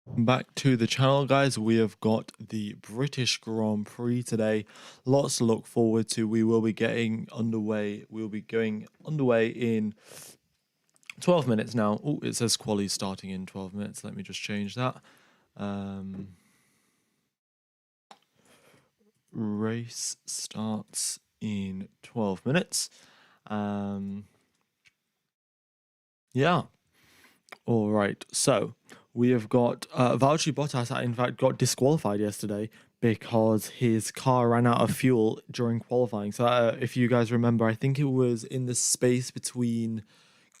Back to the channel, guys. We have got the British Grand Prix today. Lots to look forward to. We will be getting underway. We'll be going underway in 12 minutes now. Oh, it says quali starting in 12 minutes. Let me just change that. Race starts in 12 minutes. Yeah. All right. So we have got Valtteri Bottas. In fact, got disqualified yesterday because his car ran out of fuel during qualifying. So if you guys remember, I think it was in the space between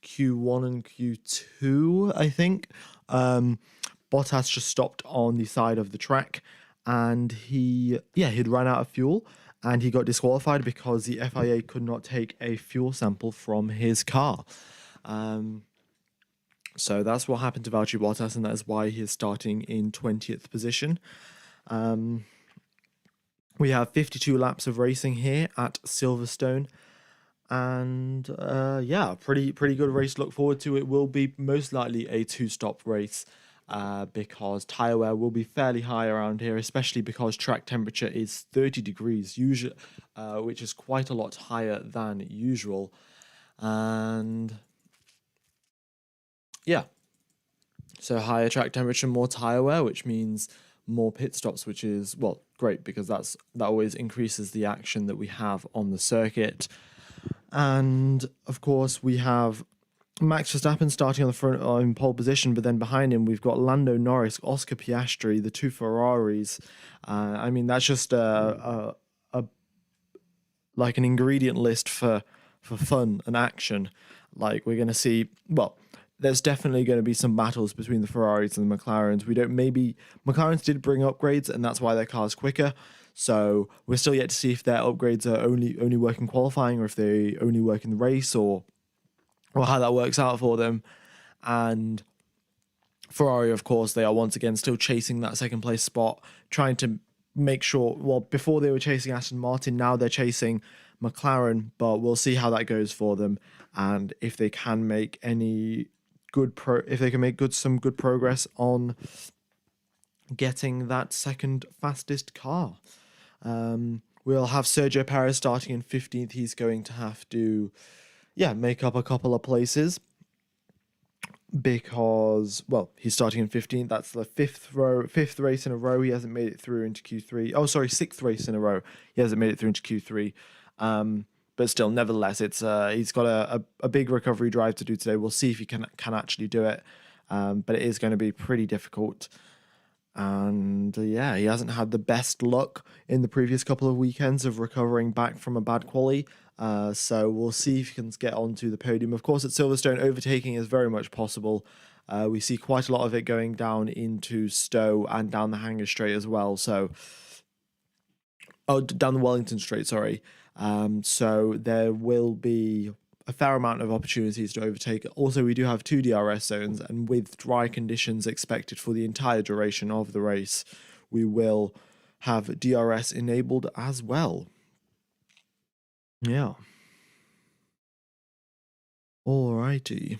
Q1 and Q2. I think Bottas just stopped on the side of the track, and he'd ran out of fuel. And he got disqualified because the FIA could not take a fuel sample from his car. So that's what happened to Valtteri Bottas, and that is why he is starting in 20th position. We have 52 laps of racing here at Silverstone, and pretty good race to look forward to. It will be most likely a two-stop race because tyre wear will be fairly high around here, especially because track temperature is 30 degrees, usually, which is quite a lot higher than usual. And yeah, so higher track temperature, more tyre wear, which means more pit stops, which is, well, great because that always increases the action that we have on the circuit. And of course, we have Max Verstappen starting on the front in pole position, but then behind him we've got Lando Norris, Oscar Piastri, the two Ferraris. I mean, that's just like an ingredient list for fun and action. Like, we're going to see, well, there's definitely going to be some battles between the Ferraris and the McLarens. McLarens did bring upgrades, and that's why their car's quicker. So we're still yet to see if their upgrades are only work in qualifying, or if they only work in the race, or how that works out for them. And Ferrari, of course, they are once again still chasing that second place spot, trying to make sure, well, before they were chasing Aston Martin, now they're chasing McLaren, but we'll see how that goes for them, and if they can make any some good progress on getting that second fastest car. We'll have Sergio Perez starting in 15th. He's going to have to make up a couple of places because, well, he's starting in 15th. That's the fifth race in a row he hasn't made it through into Q3. Oh, sorry, sixth race in a row he hasn't made it through into Q3. But still, nevertheless, it's he's got a big recovery drive to do today. We'll see if he can actually do it, but it is going to be pretty difficult. And he hasn't had the best luck in the previous couple of weekends of recovering back from a bad quali. So we'll see if he can get onto the podium. Of course, at Silverstone, overtaking is very much possible. We see quite a lot of it going down into Stowe and down the Hanger Straight as well. So, down the Wellington Straight, sorry. So there will be a fair amount of opportunities to overtake. Also, we do have 2 DRS zones, and with dry conditions expected for the entire duration of the race, we will have DRS enabled as well. Yeah. Alrighty.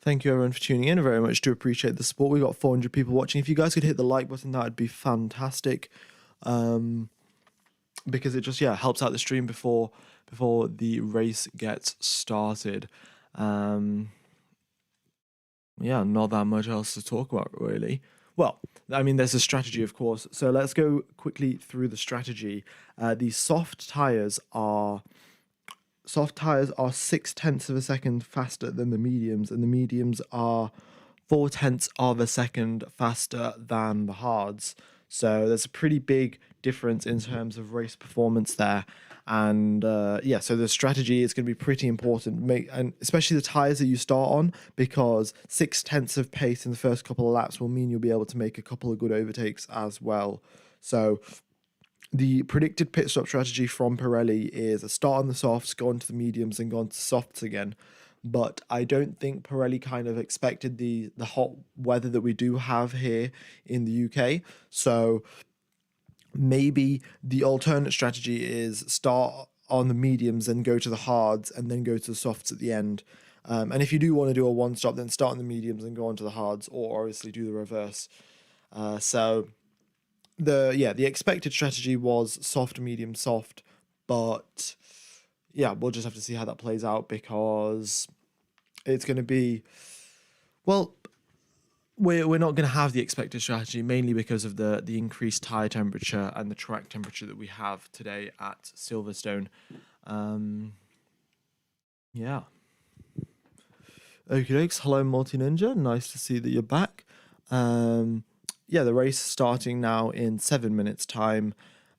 Thank you everyone for tuning in. I very much do appreciate the support. We've got 400 people watching. If you guys could hit the like button, that would be fantastic. Because it just helps out the stream before the race gets started. Not that much else to talk about, really. Well, I mean, there's a strategy, of course. So let's go quickly through the strategy. The soft tires are 0.6 of a second faster than the mediums, and the mediums are 0.4 of a second faster than the hards. So there's a pretty big difference in terms of race performance there. And so the strategy is going to be pretty important, and especially the tires that you start on, because 0.6 of pace in the first couple of laps will mean you'll be able to make a couple of good overtakes as well. So the predicted pit stop strategy from Pirelli is a start on the softs, go on to the mediums, and go on to softs again. But I don't think Pirelli kind of expected the hot weather that we do have here in the UK. So maybe the alternate strategy is start on the mediums and go to the hards and then go to the softs at the end. And if you do want to do a one stop, then start on the mediums and go on to the hards, or obviously do the reverse. So the expected strategy was soft, medium, soft, but yeah, we'll just have to see how that plays out, because it's going to be, well, we're not going to have the expected strategy, mainly because of the increased tyre temperature and the track temperature that we have today at Silverstone. Yeah. Okay, dokes. Hello, Multi Ninja. Nice to see that you're back. Yeah, the race is starting now in 7 minutes' time,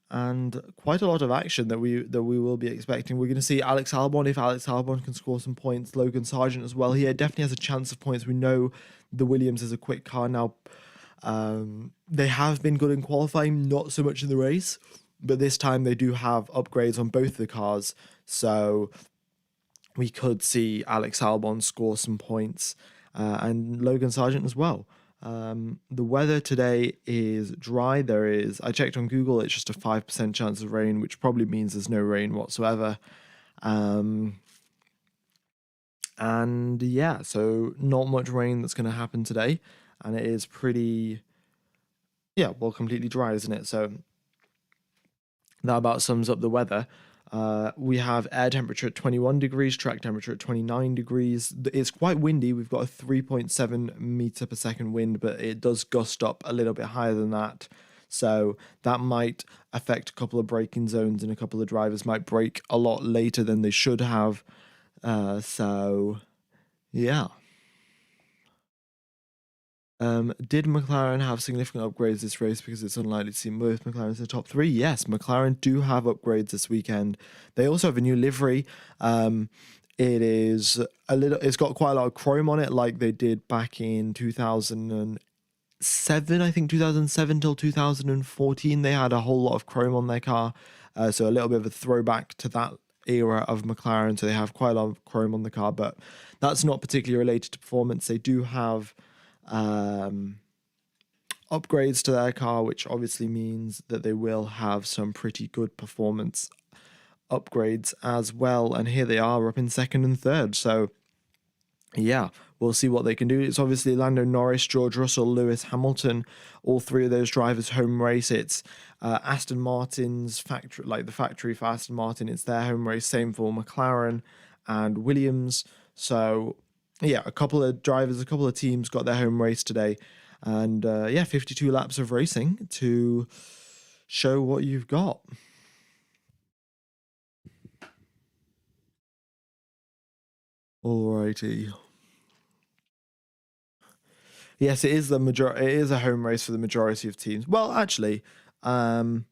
and quite a lot of action that we will be expecting. We're going to see Alex Albon, if Alex Albon can score some points. Logan Sargent as well. He definitely has a chance of points. We know the Williams is a quick car now. They have been good in qualifying, not so much in the race, but this time they do have upgrades on both the cars, so we could see Alex Albon score some points, and Logan Sargent as well. The weather today is dry. I checked on Google, it's just a 5% chance of rain, which probably means there's no rain whatsoever. And yeah, so not much rain that's going to happen today. And it is pretty, completely dry, isn't it? So that about sums up the weather. We have air temperature at 21 degrees, track temperature at 29 degrees. It's quite windy. We've got a 3.7 meter per second wind, but it does gust up a little bit higher than that. So that might affect a couple of braking zones, and a couple of drivers might brake a lot later than they should have. So, yeah. Did McLaren have significant upgrades this race? Because it's unlikely to see both McLarens in the top three. Yes, McLaren do have upgrades this weekend. They also have a new livery. It's got quite a lot of chrome on it, like they did back in 2007. I think 2007 till 2014, they had a whole lot of chrome on their car. So a little bit of a throwback to that era of McLaren. So they have quite a lot of chrome on the car, but that's not particularly related to performance. They do have upgrades to their car, which obviously means that they will have some pretty good performance upgrades as well. And here they are up in second and third. So yeah, we'll see what they can do. It's obviously Lando Norris, George Russell, Lewis Hamilton, all three of those drivers home race. It's Aston Martin's factory, like the factory for Aston Martin. It's their home race. Same for McLaren and Williams. So yeah, a couple of drivers, a couple of teams got their home race today. And 52 laps of racing to show what you've got. Alrighty. Yes, it is the majority. It is a home race for the majority of teams. Well, actually, I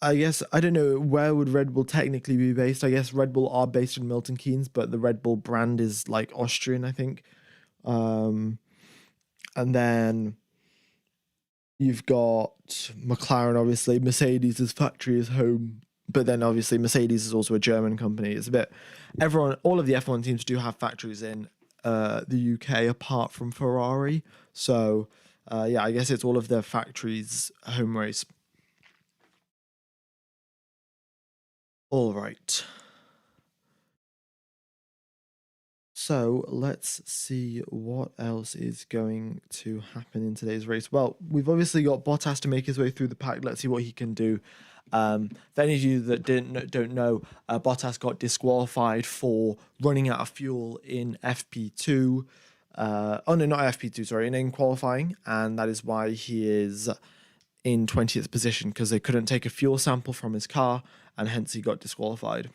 guess I don't know, where would Red Bull technically be based. I guess Red Bull are based in Milton Keynes, but the Red Bull brand is like Austrian, I think. And then you've got McLaren, obviously. Mercedes' factory is home, but then obviously Mercedes is also a German company. It's a bit, all of the F1 teams do have factories in the UK apart from Ferrari. So I guess it's all of their factories' home race. All right. So let's see what else is going to happen in today's race. Well, we've obviously got Bottas to make his way through the pack. Let's see what he can do. For any of you that don't know, Bottas got disqualified for running out of fuel in FP2. Not FP2, sorry, in qualifying, and that is why he is in 20th position, because they couldn't take a fuel sample from his car, and hence he got disqualified.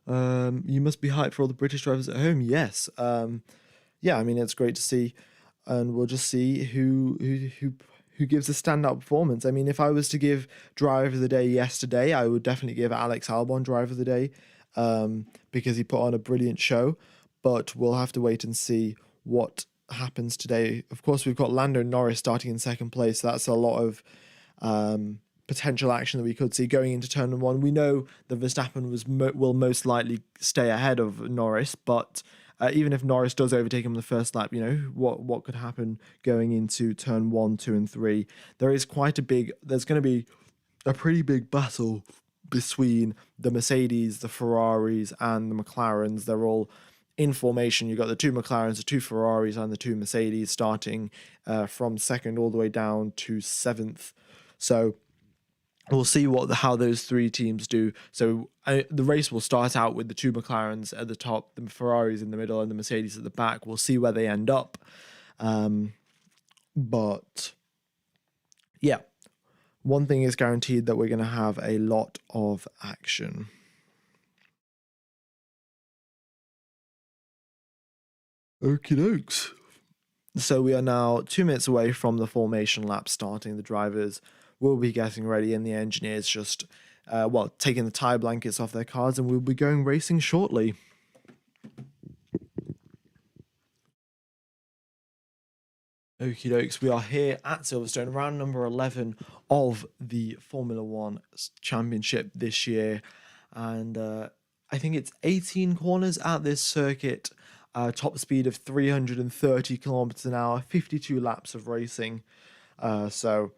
You must be hyped for all the British drivers at home. Yes. I mean, it's great to see, and we'll just see who gives a standout performance. I mean, if I was to give driver of the day yesterday, I would definitely give Alex Albon driver of the day, because he put on a brilliant show. But we'll have to wait and see what happens today. Of course, we've got Lando Norris starting in second place. So that's a lot of potential action that we could see going into turn one. We know that Verstappen will most likely stay ahead of Norris, but even if Norris does overtake him in the first lap, what could happen going into turn 1, 2, and 3? There's going to be a pretty big battle between the Mercedes, the Ferraris, and the McLarens. They're all in formation. You've got the two McLarens, the two Ferraris, and the two Mercedes starting from second all the way down to seventh. So we'll see how those three teams do. So the race will start out with the two McLarens at the top, the Ferraris in the middle, and the Mercedes at the back. We'll see where they end up. But yeah, one thing is guaranteed, that we're going to have a lot of action. Okie dokes. So we are now 2 minutes away from the formation lap starting. The drivers will be getting ready and the engineers just, taking the tyre blankets off their cars, and we'll be going racing shortly. Okie dokes, we are here at Silverstone, round number 11 of the Formula One Championship this year. And I think it's 18 corners at this circuit, top speed of 330 kilometers an hour, 52 laps of racing. So,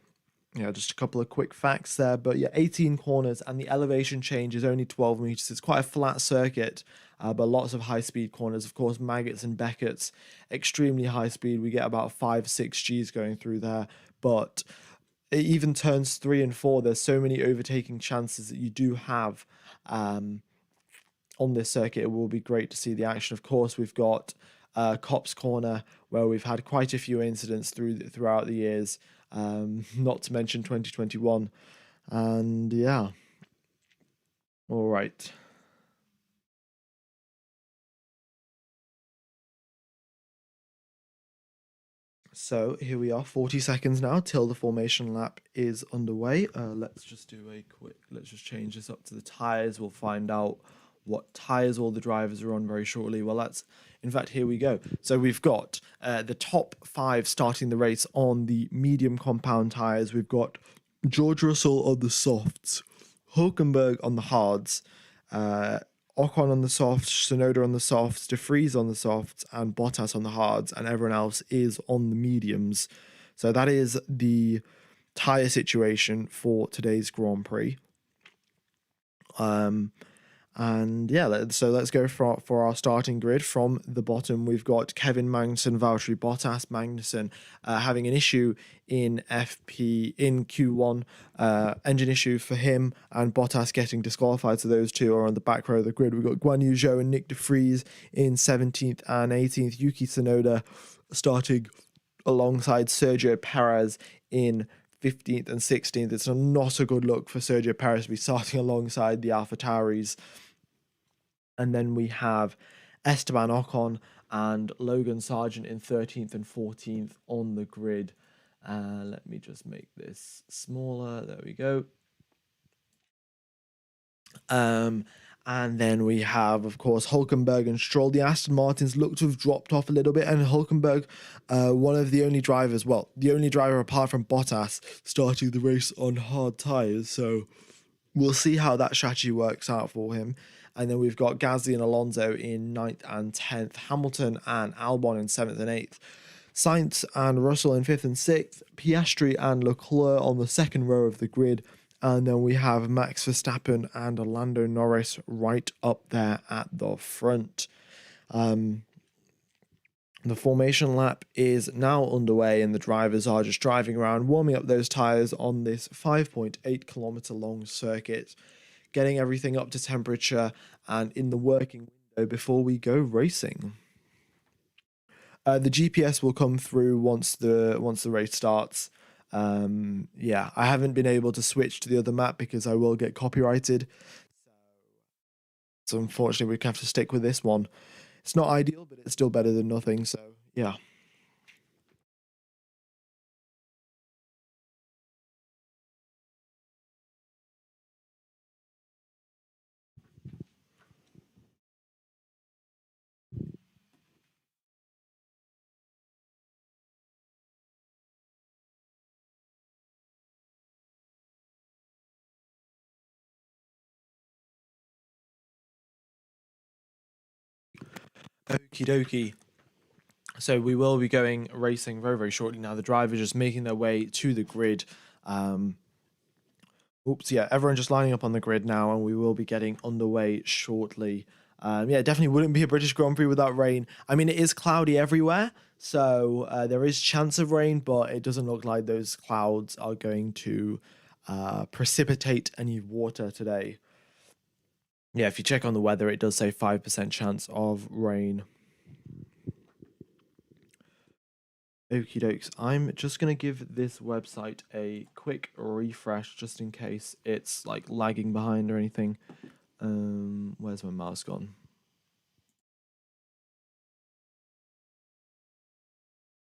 just a couple of quick facts there. But yeah, 18 corners, and the elevation change is only 12 meters. It's quite a flat circuit, but lots of high-speed corners. Of course, Maggots and Beckett's extremely high speed. We get about 5-6 Gs going through there. But even turns 3 and 4, there's so many overtaking chances that you do have on this circuit. It will be great to see the action. Of course, we've got Copse Corner, where we've had quite a few incidents throughout the years, not to mention 2021. And yeah, all right. So here we are, 40 seconds now till the formation lap is underway. Let's just change this up to the tyres. We'll find out what tyres all the drivers are on very shortly. In fact, here we go. So we've got the top 5 starting the race on the medium compound tyres. We've got George Russell on the softs, Hulkenberg on the hards, Ocon on the softs, Tsunoda on the softs, De Vries on the softs, and Bottas on the hards, and everyone else is on the mediums. So that is the tyre situation for today's Grand Prix. And yeah, so let's go for our starting grid. From the bottom, we've got Kevin Magnussen, Valtteri Bottas. Magnussen having an issue in Q1, engine issue for him, and Bottas getting disqualified. So those two are on the back row of the grid. We've got Guan Yu Zhou and Nick De Vries in 17th and 18th. Yuki Tsunoda starting alongside Sergio Perez in 15th and 16th. It's not a good look for Sergio Perez to be starting alongside the AlphaTauris. And then we have Esteban Ocon and Logan Sargent in 13th and 14th on the grid. Let me just make this smaller. There we go. And then we have, of course, Hulkenberg and Stroll. The Aston Martins look to have dropped off a little bit, and Hulkenberg, one of the only drivers, the only driver apart from Bottas, starting the race on hard tyres. So we'll see how that strategy works out for him. And then we've got Gasly and Alonso in 9th and 10th, Hamilton and Albon in 7th and 8th, Sainz and Russell in 5th and 6th, Piastri and Leclerc on the second row of the grid. And then we have Max Verstappen and Lando Norris right up there at the front. The formation lap is now underway, and the drivers are just driving around, warming up those tyres on this 5.8 kilometre long circuit, getting everything up to temperature and in the working window before we go racing. The GPS will come through once the race starts. I haven't been able to switch to the other map because I will get copyrighted. So unfortunately, we have to stick with this one. It's not ideal, but it's still better than nothing. So yeah. Okie dokie. So we will be going racing very, very shortly now. The drivers just making their way to the grid. Oops, yeah, everyone just lining up on the grid now, and we will be getting underway shortly. Yeah, it definitely wouldn't be a British Grand Prix without rain. I mean, it is cloudy everywhere, so there is chance of rain, but it doesn't look like those clouds are going to precipitate any water today. Yeah, if you check on the weather, it does say 5% chance of rain. Okie dokes. I'm just going to give this website a quick refresh just in case it's like lagging behind or anything. Where's my mouse gone?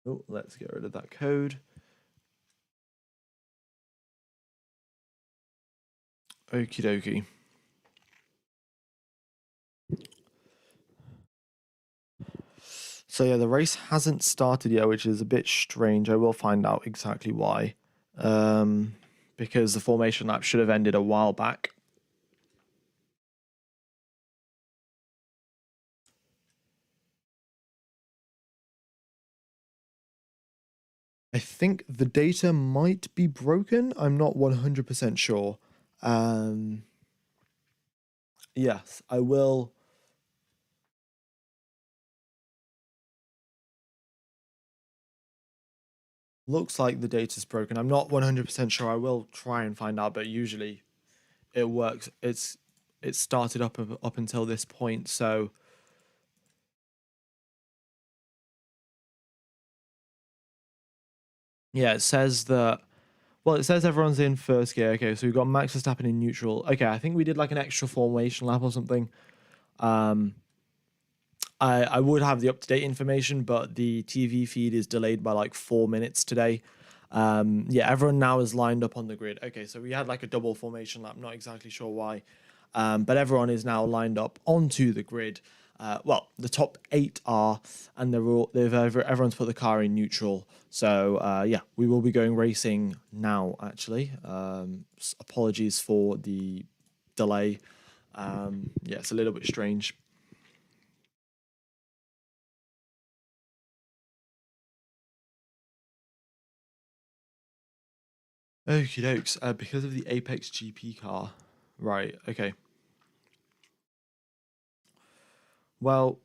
Oh, let's get rid of that code. Okie dokie. So yeah, the race hasn't started yet, which is a bit strange. I will find out exactly why. Because the formation lap should have ended a while back. I think the data might be broken. I'm not 100% sure. Yes, I will. Looks like the data's broken. I'm not 100% sure. I will try and find out, but usually it works. It started up until this point, so yeah, it says that. Well, it says everyone's in first gear. Okay, so we've got Max Verstappen in neutral. Okay, I think we did like an extra formation lap or something. I would have the up-to-date information, but the TV feed is delayed by like 4 minutes today. Yeah, everyone now is lined up on the grid. Okay, so we had like a double formation lap. Not exactly sure why, but everyone is now lined up onto the grid. Well, the top 8 are, and everyone's put the car in neutral. So yeah, we will be going racing now. Actually, apologies for the delay. Yeah, it's a little bit strange. Okie dokes. Because of the Apex GP car. Right, okay. Well,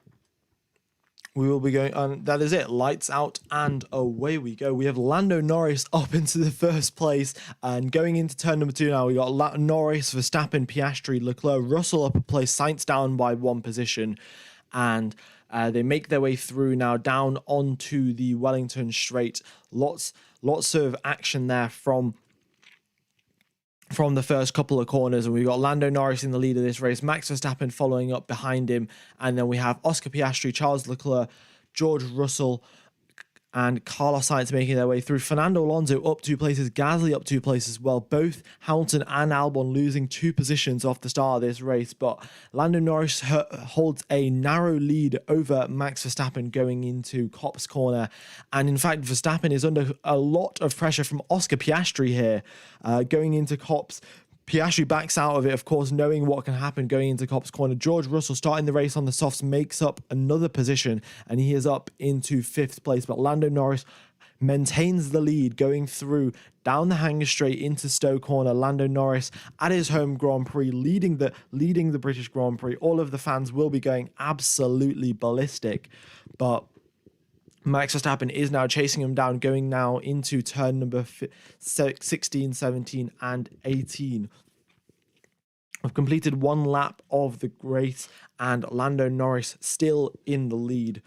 we will be going on. That is it. Lights out and away we go. We have Lando Norris up into the first place and going into turn number 2 now. We got Norris, Verstappen, Piastri, Leclerc, Russell up a place, Sainz down by 1 position, and they make their way through now down onto the Wellington Straight. Lots of action there from the first couple of corners, and we've got Lando Norris in the lead of this race, Max Verstappen following up behind him, and then we have Oscar Piastri, Charles Leclerc, George Russell, and Carlos Sainz making their way through. Fernando Alonso up 2 places, Gasly up 2 places as well. Both Hamilton and Albon losing 2 positions off the start of this race, but Lando Norris holds a narrow lead over Max Verstappen going into Copse Corner. And in fact, Verstappen is under a lot of pressure from Oscar Piastri here going into Copse. Piastri backs out of it, of course, knowing what can happen going into Copse Corner. George Russell starting the race on the softs makes up another position, and he is up into 5th place. But Lando Norris maintains the lead going through down the hanger straight into Stowe Corner. Lando Norris at his home Grand Prix, leading the British Grand Prix. All of the fans will be going absolutely ballistic, but Max Verstappen is now chasing him down, going now into turn number 16, 17, and 18. We've completed 1 lap of the race, and Lando Norris still in the lead.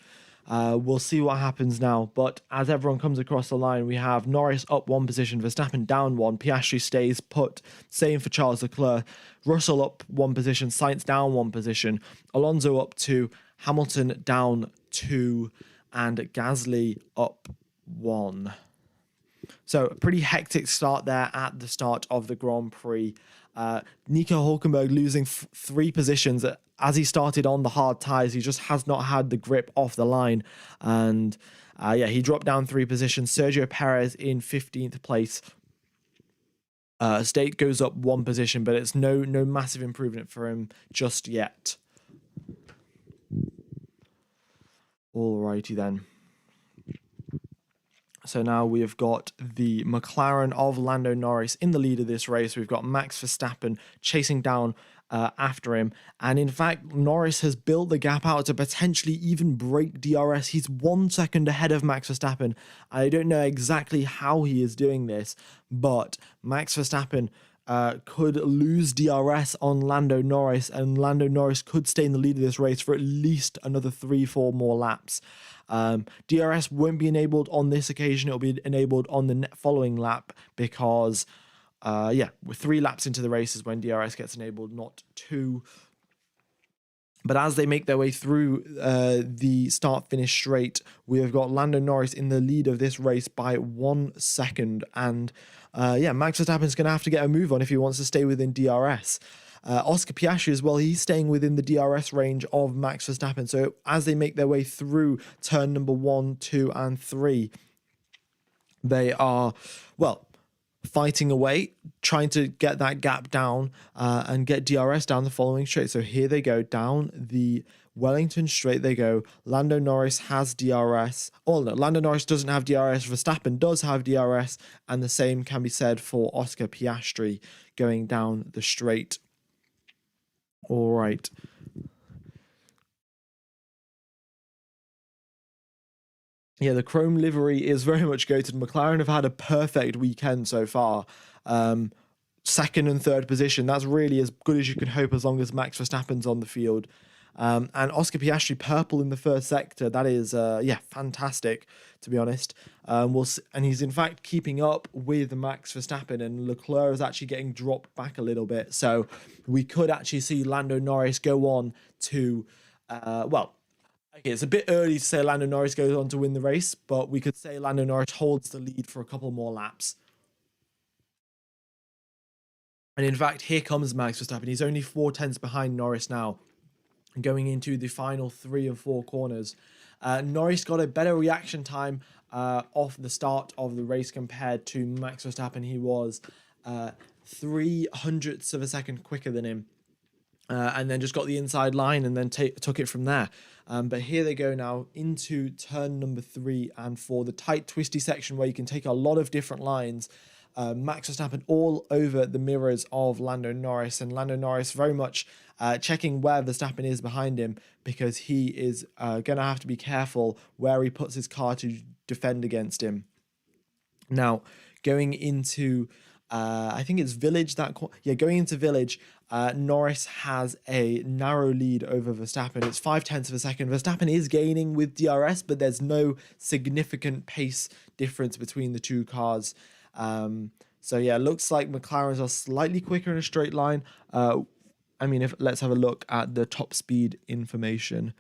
We'll see what happens now, but as everyone comes across the line, we have Norris up 1 position, Verstappen down 1, Piastri stays put, same for Charles Leclerc, Russell up 1 position, Sainz down 1 position, Alonso up 2, Hamilton down 2, and Gasly up 1. So a pretty hectic start there at the start of the Grand Prix. Nico Hulkenberg losing 3 positions as he started on the hard tyres. He just has not had the grip off the line. And yeah, he dropped down 3 positions. Sergio Perez in 15th place. State goes up 1 position, but it's no massive improvement for him just yet. Alrighty then. So now we have got the McLaren of Lando Norris in the lead of this race. We've got Max Verstappen chasing down after him. And in fact, Norris has built the gap out to potentially even break DRS. He's 1 second ahead of Max Verstappen. I don't know exactly how he is doing this, but Max Verstappen could lose DRS on Lando Norris, and Lando Norris could stay in the lead of this race for at least another 3-4 more laps. DRS won't be enabled on this occasion. It'll be enabled on the following lap because, with 3 laps into the race is when DRS gets enabled, not 2. But as they make their way through the start-finish straight, we have got Lando Norris in the lead of this race by 1 second. And Max Verstappen's going to have to get a move on if he wants to stay within DRS. Oscar Piastri as well, he's staying within the DRS range of Max Verstappen. So as they make their way through turn number 1, 2, and 3, they are, fighting away, trying to get that gap down and get DRS down the following straight. So here they go, down the Wellington straight they go. Lando Norris has DRS. Oh no, Lando Norris doesn't have DRS. Verstappen does have DRS, and the same can be said for Oscar Piastri going down the straight. All right. Yeah, the chrome livery is very much goated. McLaren have had a perfect weekend so far. Second and third position, that's really as good as you can hope as long as Max Verstappen's on the field. And Oscar Piastri purple in the first sector, that is, fantastic, to be honest. And he's in fact keeping up with Max Verstappen, and Leclerc is actually getting dropped back a little bit. So we could actually see Lando Norris go on to, okay, it's a bit early to say Lando Norris goes on to win the race, but we could say Lando Norris holds the lead for a couple more laps. And in fact, here comes Max Verstappen. He's only 4/10 behind Norris now, going into the final 3 and 4 corners. Norris got a better reaction time off the start of the race compared to Max Verstappen. He was 0.03 of a second quicker than him. And then just got the inside line and then took it from there. But here they go now into turn number 3 and 4, the tight, twisty section where you can take a lot of different lines. Max Verstappen all over the mirrors of Lando Norris, and Lando Norris very much checking where Verstappen is behind him, because he is going to have to be careful where he puts his car to defend against him. Now, going into... I think it's Village going into Village, Norris has a narrow lead over Verstappen. It's 0.5 of a second. Verstappen is gaining with DRS, but there's no significant pace difference between the two cars. Looks like McLaren's are slightly quicker in a straight line. Let's have a look at the top speed information.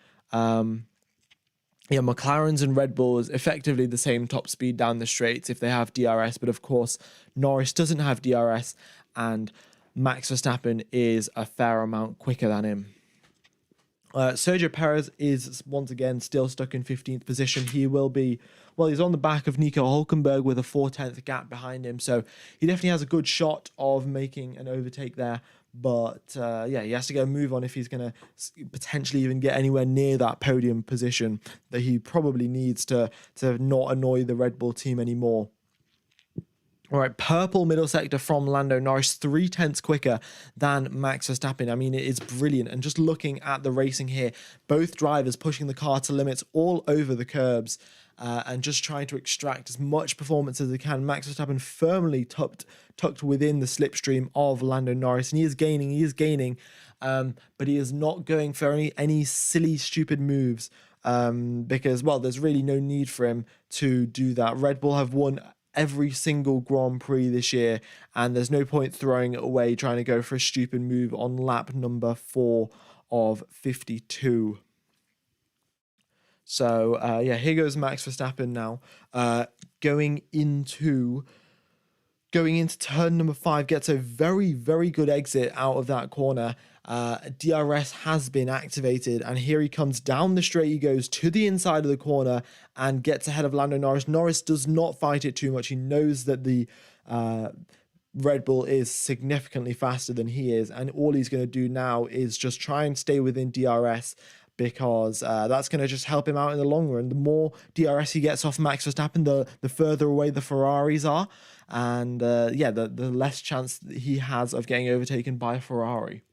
McLaren's and Red Bulls effectively the same top speed down the straights if they have DRS, but of course Norris doesn't have DRS, and Max Verstappen is a fair amount quicker than him. Sergio Perez is once again still stuck in 15th position. He will be, he's on the back of Nico Hülkenberg with a 4/10 gap behind him, so he definitely has a good shot of making an overtake there. But he has to go move on if he's going to potentially even get anywhere near that podium position that he probably needs to not annoy the Red Bull team anymore. All right, purple middle sector from Lando Norris, 0.3 quicker than Max Verstappen. I mean, it is brilliant. And just looking at the racing here, both drivers pushing the car to limits all over the curbs and just trying to extract as much performance as they can. Max Verstappen firmly tucked within the slipstream of Lando Norris, and he is gaining, but he is not going for any silly, stupid moves because, there's really no need for him to do that. Red Bull have won every single Grand Prix this year, and there's no point throwing it away trying to go for a stupid move on lap number 4 of 52. So here goes Max Verstappen now, going into turn number 5, gets a very, very good exit out of that corner. DRS has been activated, and here he comes down the straight. He goes to the inside of the corner and gets ahead of Lando Norris. Norris does not fight it too much. He knows that the Red Bull is significantly faster than he is, and all he's going to do now is just try and stay within DRS, because that's going to just help him out in the long run. The more DRS he gets off Max Verstappen, the further away the Ferraris are, and the less chance he has of getting overtaken by a Ferrari.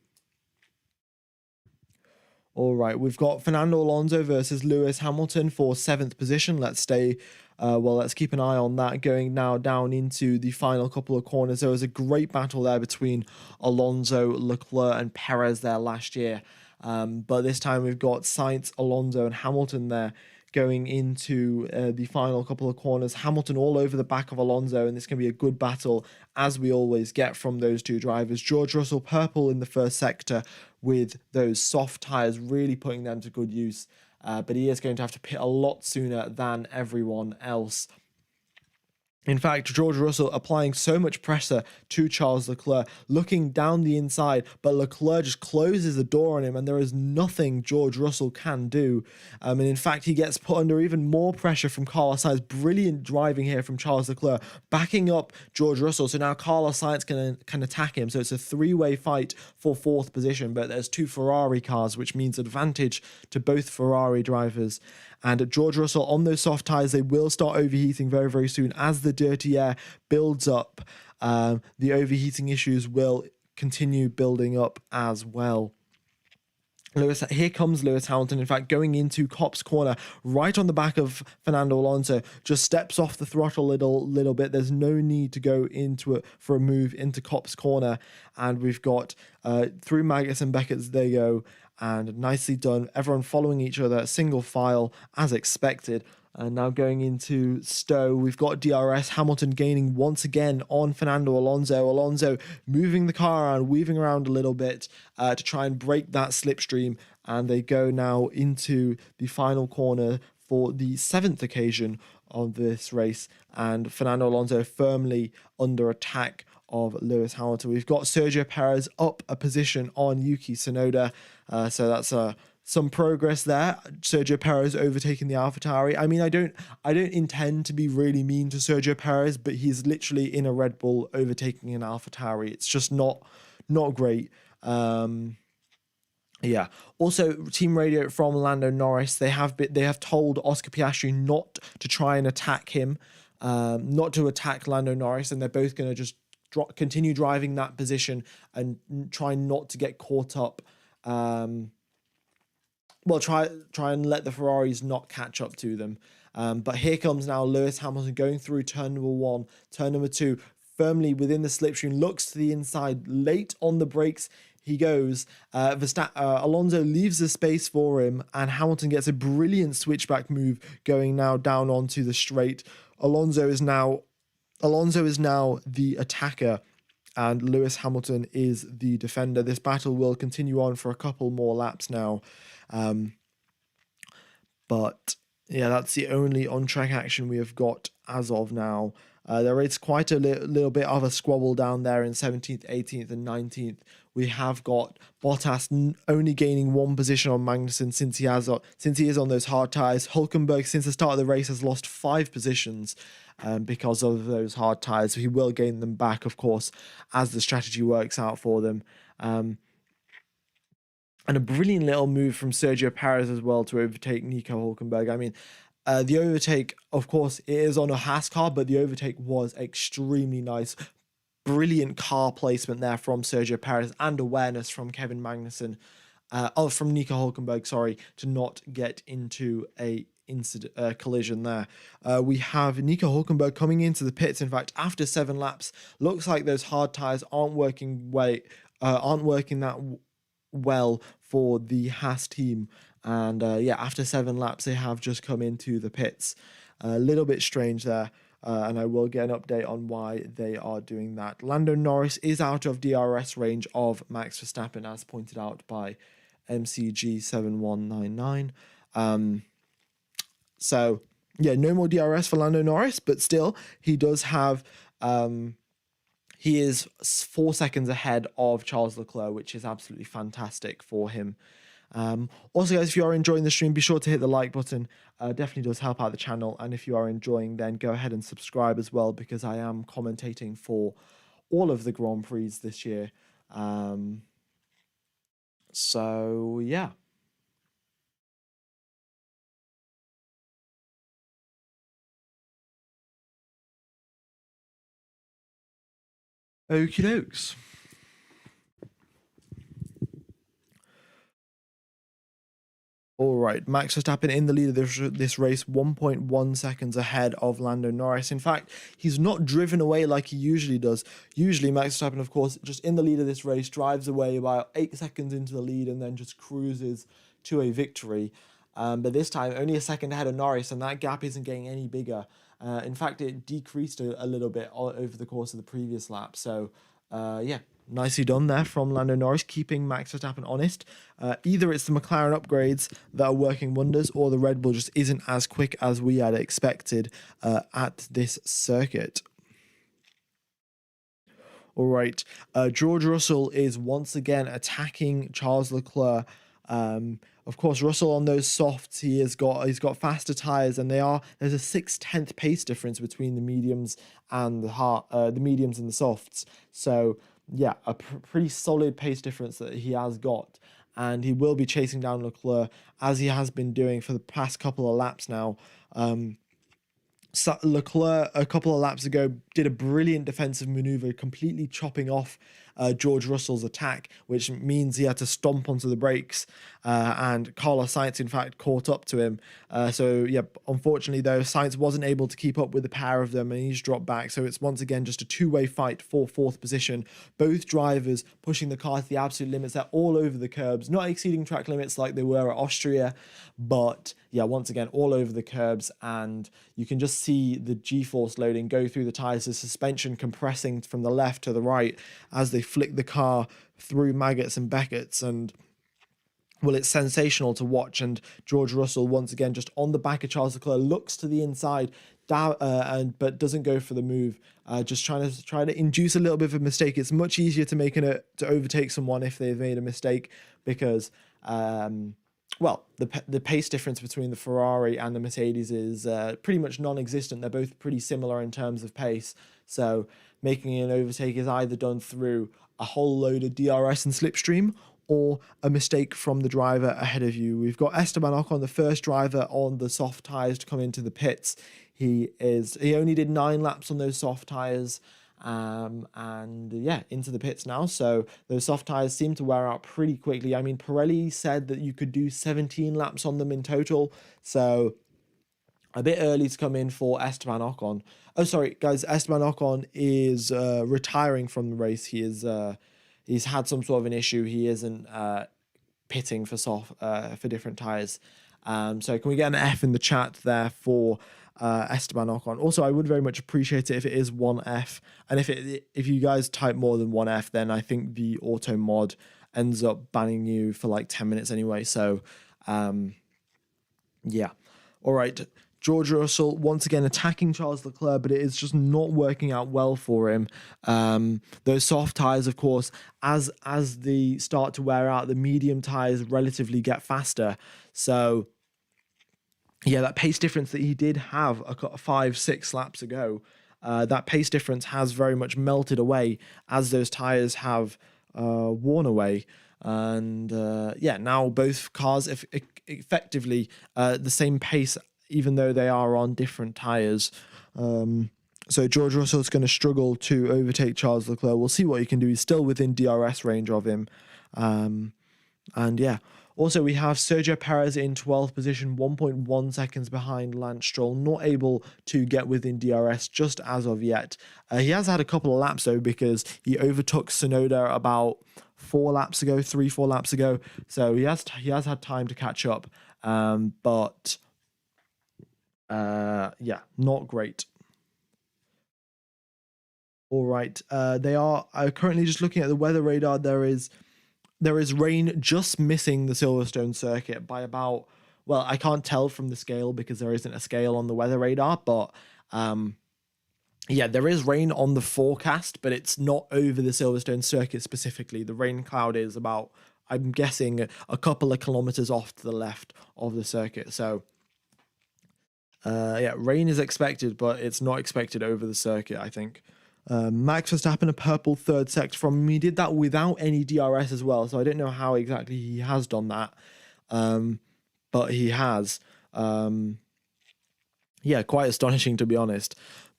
All right, we've got Fernando Alonso versus Lewis Hamilton for 7th position. Let's keep an eye on that going now down into the final couple of corners. There was a great battle there between Alonso, Leclerc, and Perez there last year. But this time we've got Sainz, Alonso, and Hamilton there going into the final couple of corners. Hamilton all over the back of Alonso, and this can be a good battle, as we always get from those two drivers. George Russell purple in the first sector with those soft tyres, really putting them to good use. But he is going to have to pit a lot sooner than everyone else. In fact, George Russell applying so much pressure to Charles Leclerc, looking down the inside, but Leclerc just closes the door on him, and there is nothing George Russell can do. And in fact, he gets put under even more pressure from Carlos Sainz. Brilliant driving here from Charles Leclerc, backing up George Russell. So now Carlos Sainz can attack him. So it's a three-way fight for 4th position, but there's 2 Ferrari cars, which means advantage to both Ferrari drivers. And George Russell on those soft tyres, they will start overheating very, very soon as the dirty air builds up. The overheating issues will continue building up as well. Here comes Lewis Hamilton, in fact, going into Copse corner, right on the back of Fernando Alonso, just steps off the throttle a little bit. There's no need to go into it for a move into Copse corner. And we've got through Maggotts and Beckett's they go, and nicely done. Everyone following each other, single file, as expected. And now going into Stowe, we've got DRS. Hamilton gaining once again on Fernando Alonso. Alonso moving the car around, weaving around a little bit to try and break that slipstream. And they go now into the final corner for the 7th occasion of this race. And Fernando Alonso firmly under attack of Lewis Hamilton. We've got Sergio Perez up a position on Yuki Tsunoda. So that's some progress there. Sergio Perez overtaking the AlphaTauri. I mean, I don't intend to be really mean to Sergio Perez, but he's literally in a Red Bull overtaking an AlphaTauri. It's just not great. Yeah. Also, team radio from Lando Norris. They have told Oscar Piastri not to try and attack him, not to attack Lando Norris, and they're both going to just continue driving that position and try not to get caught up. Try and let the Ferraris not catch up to them. But here comes now Lewis Hamilton going through turn number 1, turn number 2, firmly within the slipstream, looks to the inside, late on the brakes. He goes. Alonso leaves the space for him, and Hamilton gets a brilliant switchback move going now down onto the straight. Alonso is now the attacker, and Lewis Hamilton is the defender. This battle will continue on for a couple more laps now. But yeah, that's the only on-track action we have got as of now. There is quite a little bit of a squabble down there in 17th, 18th, and 19th. We have got Bottas only gaining 1 position on Magnussen since he is on those hard tyres. Hülkenberg, since the start of the race, has lost 5 positions because of those hard tyres. So he will gain them back, of course, as the strategy works out for them. And a brilliant little move from Sergio Perez as well to overtake Nico Hülkenberg. I mean, the overtake, of course, it is on a Haas car, but the overtake was extremely nice. Brilliant car placement there from Sergio Perez and awareness from Kevin Magnussen, from Nico Hülkenberg, sorry, to not get into a collision there. We have Nico Hülkenberg coming into the pits. In fact, after 7 laps, looks like those hard tyres aren't working that well for the Haas team. And after 7 laps, they have just come into the pits. A little bit strange there. And I will get an update on why they are doing that. Lando Norris is out of DRS range of Max Verstappen, as pointed out by MCG7199. So, yeah, no more DRS for Lando Norris, but still, he does have... he is 4 seconds ahead of Charles Leclerc, which is absolutely fantastic for him. Also, guys, if you are enjoying the stream, be sure to hit the like button. Definitely does help out the channel. And if you are enjoying, then go ahead and subscribe as well, because I am commentating for all of the Grand Prix this year. So, yeah. Okie dokes. All right, Max Verstappen in the lead of this race, 1.1 seconds ahead of Lando Norris. In fact, he's not driven away like he usually does. Usually, Max Verstappen, of course, just in the lead of this race, drives away about 8 seconds into the lead and then just cruises to a victory. But this time, only a second ahead of Norris, and that gap isn't getting any bigger. In fact, it decreased a little bit over the course of the previous lap. So, yeah, nicely done there from Lando Norris, keeping Max Verstappen honest. Either it's the McLaren upgrades that are working wonders, or the Red Bull just isn't as quick as we had expected at this circuit. All right, George Russell is once again attacking Charles Leclerc. Of course, Russell on those softs, he's got faster tires, and there's a 6/10 pace difference between the mediums and the mediums and the softs. So yeah, a pretty solid pace difference that he has got, and he will be chasing down Leclerc as he has been doing for the past couple of laps now. Leclerc, a couple of laps ago, did a brilliant defensive maneuver, completely chopping off George Russell's attack, which means he had to stomp onto the brakes, and Carlos Sainz, in fact, caught up to him. So, yeah, unfortunately, though, Sainz wasn't able to keep up with the pair of them, and he's dropped back. So it's once again just a two-way fight for fourth position. Both drivers pushing the car to the absolute limits. They're all over the curbs, not exceeding track limits like they were at Austria, but, yeah, once again, all over the curbs, and you can just see the G-force loading go through the tyres, the suspension compressing from the left to the right as they flick the car through maggots and beckets, and well, it's sensational to watch. And George Russell, once again, just on the back of Charles Leclerc, looks to the inside, but doesn't go for the move. Just trying to induce a little bit of a mistake. It's much easier to overtake someone if they've made a mistake, because well, the pace difference between the Ferrari and the Mercedes is pretty much non-existent. They're both pretty similar in terms of pace. So making an overtake is either done through a whole load of DRS and slipstream, or a mistake from the driver ahead of you. We've got Esteban Ocon, the first driver on the soft tyres to come into the pits. He only did 9 laps on those soft tyres. And yeah, into the pits now. So those soft tires seem to wear out pretty quickly. I mean, Pirelli said that you could do 17 laps on them in total. So a bit early to come in for Esteban Ocon. Oh, sorry, guys. Esteban Ocon is retiring from the race. He's had some sort of an issue. He isn't pitting for different tires. So can we get an F in the chat there for Esteban Ocon? Also, I would very much appreciate it if it is 1F, and if you guys type more than 1F, then I think the auto mod ends up banning you for like 10 minutes anyway. So yeah, all right. George Russell once again attacking Charles Leclerc, but it is just not working out well for him. Those soft tires, of course, as they start to wear out, the medium tires relatively get faster. So yeah, that pace difference that he did have 5-6 laps ago, that pace difference has very much melted away as those tires have worn away. And yeah, now both cars effectively the same pace, even though they are on different tires. So George Russell's going to struggle to overtake Charles Leclerc. We'll see what he can do. He's still within DRS range of him. And yeah. Also, we have Sergio Perez in 12th position, 1.1 seconds behind Lance Stroll, not able to get within DRS just as of yet. He has had a couple of laps, though, because he overtook Tsunoda about 4 laps ago, 3-4 laps ago. So he has had time to catch up. But yeah, not great. All right. They are currently just looking at the weather radar. There is rain just missing the Silverstone circuit by about, well, I can't tell from the scale because there isn't a scale on the weather radar, but yeah, there is rain on the forecast, but it's not over the Silverstone circuit specifically. The rain cloud is about, I'm guessing, a couple of kilometers off to the left of the circuit. So yeah, rain is expected, but it's not expected over the circuit, I think. Max Verstappen, a purple third sector from him. He did that without any DRS as well, so I don't know how exactly he has done that, but he has. Yeah, quite astonishing, to be honest.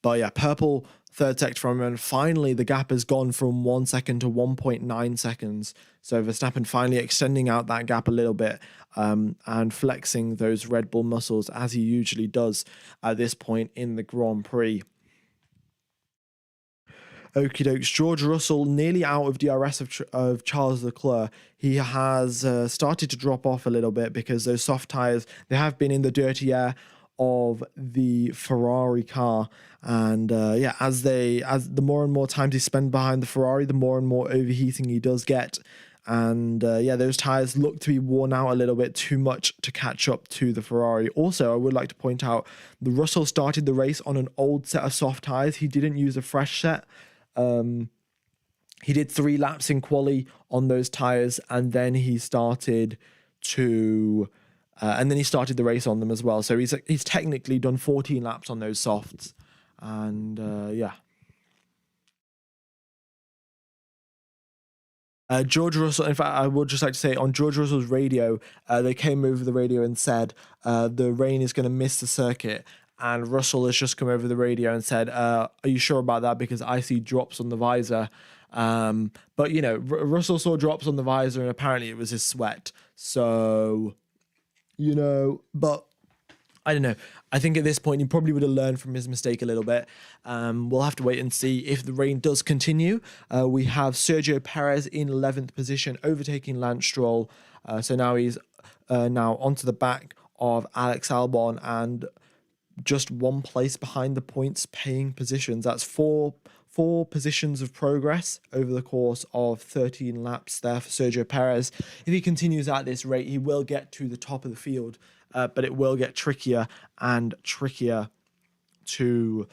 But yeah, purple third sector from him. And finally, the gap has gone from 1 second to 1.9 seconds. So Verstappen finally extending out that gap a little bit and flexing those Red Bull muscles as he usually does at this point in the Grand Prix. Okie dokes. George Russell nearly out of DRS of Charles Leclerc. He has started to drop off a little bit because those soft tyres, they have been in the dirty air of the Ferrari car. And as the more and more times he spends behind the Ferrari, the more and more overheating he does get. And those tyres look to be worn out a little bit too much to catch up to the Ferrari. Also, I would like to point out the Russell started the race on an old set of soft tyres. He didn't use a fresh set. He did 3 laps in quali on those tires, and then he started the race on them as well. So he's technically done 14 laps on those softs, and George Russell, in fact, I would just like to say on George Russell's radio, they came over the radio and said the rain is going to miss the circuit. And Russell has just come over the radio and said, are you sure about that? Because I see drops on the visor. But, Russell saw drops on the visor and apparently it was his sweat. So, but I don't know. I think at this point he probably would have learned from his mistake a little bit. We'll have to wait and see if the rain does continue. We have Sergio Perez in 11th position, overtaking Lance Stroll. So now he's now onto the back of Alex Albon and just 1 place behind the points paying positions. That's four positions of progress over the course of 13 laps there for Sergio Perez. If he continues at this rate, he will get to the top of the field, but it will get trickier and trickier to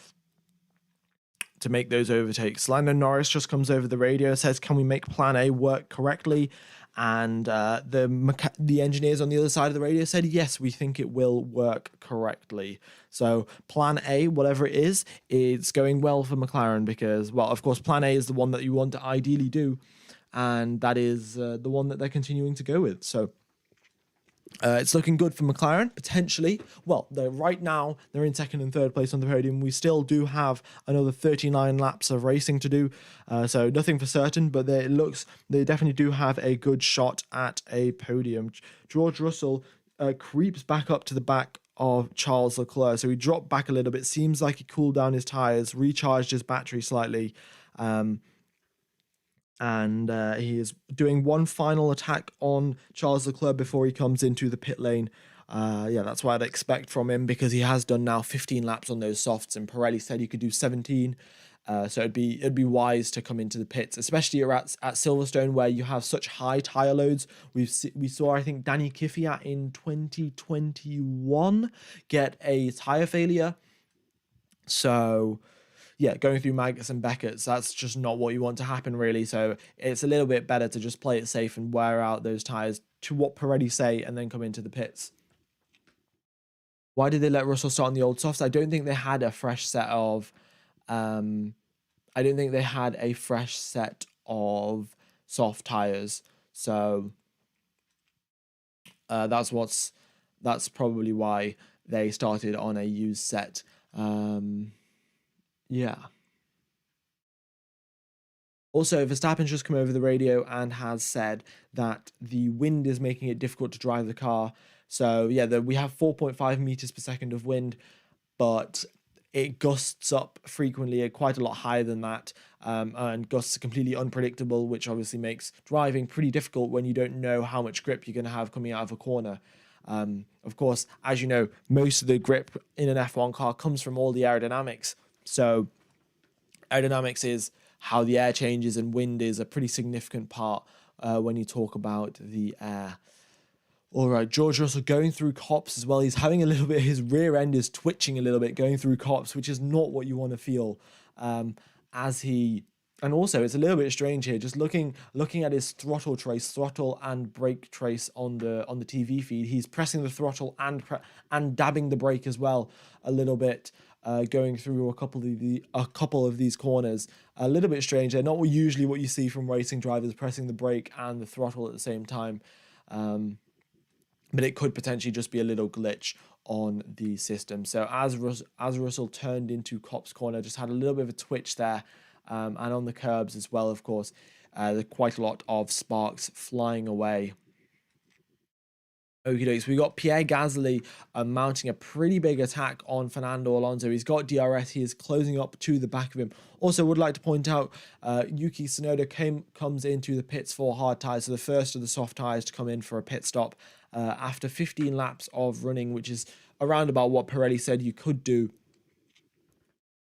make those overtakes. Lando Norris just comes over the radio, says, can we make plan A work correctly? And the engineers on the other side of the radio said, yes, we think it will work correctly. So plan A, whatever it is, it's going well for McLaren because, well, of course, plan A is the one that you want to ideally do. And that is the one that they're continuing to go with. So it's looking good for McLaren, potentially. Well, right now, they're in second and third place on the podium. We still do have another 39 laps of racing to do, so nothing for certain, but they definitely do have a good shot at a podium. George Russell creeps back up to the back of Charles Leclerc, so he dropped back a little bit. Seems like he cooled down his tyres, recharged his battery slightly, and he is doing one final attack on Charles Leclerc before he comes into the pit lane. That's what I'd expect from him because he has done now 15 laps on those softs, and Pirelli said he could do 17. So it'd be wise to come into the pits, especially at Silverstone where you have such high tyre loads. We saw, I think, Danny Kvyat in 2021 get a tyre failure. So going through Maggots and Beckett's, that's just not what you want to happen, really. So it's a little bit better to just play it safe and wear out those tyres to what Pirelli say and then come into the pits. Why did they let Russell start on the old softs? I don't think they had a fresh set of soft tyres. So that's probably why they started on a used set. Also, Verstappen's just come over the radio and has said that the wind is making it difficult to drive the car. So we have 4.5 meters per second of wind, but it gusts up frequently, quite a lot higher than that, and gusts are completely unpredictable, which obviously makes driving pretty difficult when you don't know how much grip you're going to have coming out of a corner. Of course, as you know, most of the grip in an F1 car comes from all the aerodynamics. So aerodynamics is how the air changes, and wind is a pretty significant part when you talk about the air. All right, George Russell going through cops as well. He's having a little bit, his rear end is twitching a little bit going through cops, which is not what you want to feel. And also it's a little bit strange here, just looking at his throttle and brake trace on the TV feed. He's pressing the throttle and dabbing the brake as well a little bit. Going through a couple of these corners, a little bit strange. They're not usually what you see from racing drivers, pressing the brake and the throttle at the same time. but it could potentially just be a little glitch on the system. So as Russell turned into Copse Corner, just had a little bit of a twitch there, and on the curbs as well, of course, there's quite a lot of sparks flying away. Okie dokes, we got Pierre Gasly mounting a pretty big attack on Fernando Alonso. He's got DRS, he is closing up to the back of him. Also, would like to point out, Yuki Tsunoda comes into the pits for hard tyres, so the first of the soft tyres to come in for a pit stop after 15 laps of running, which is around about what Pirelli said you could do.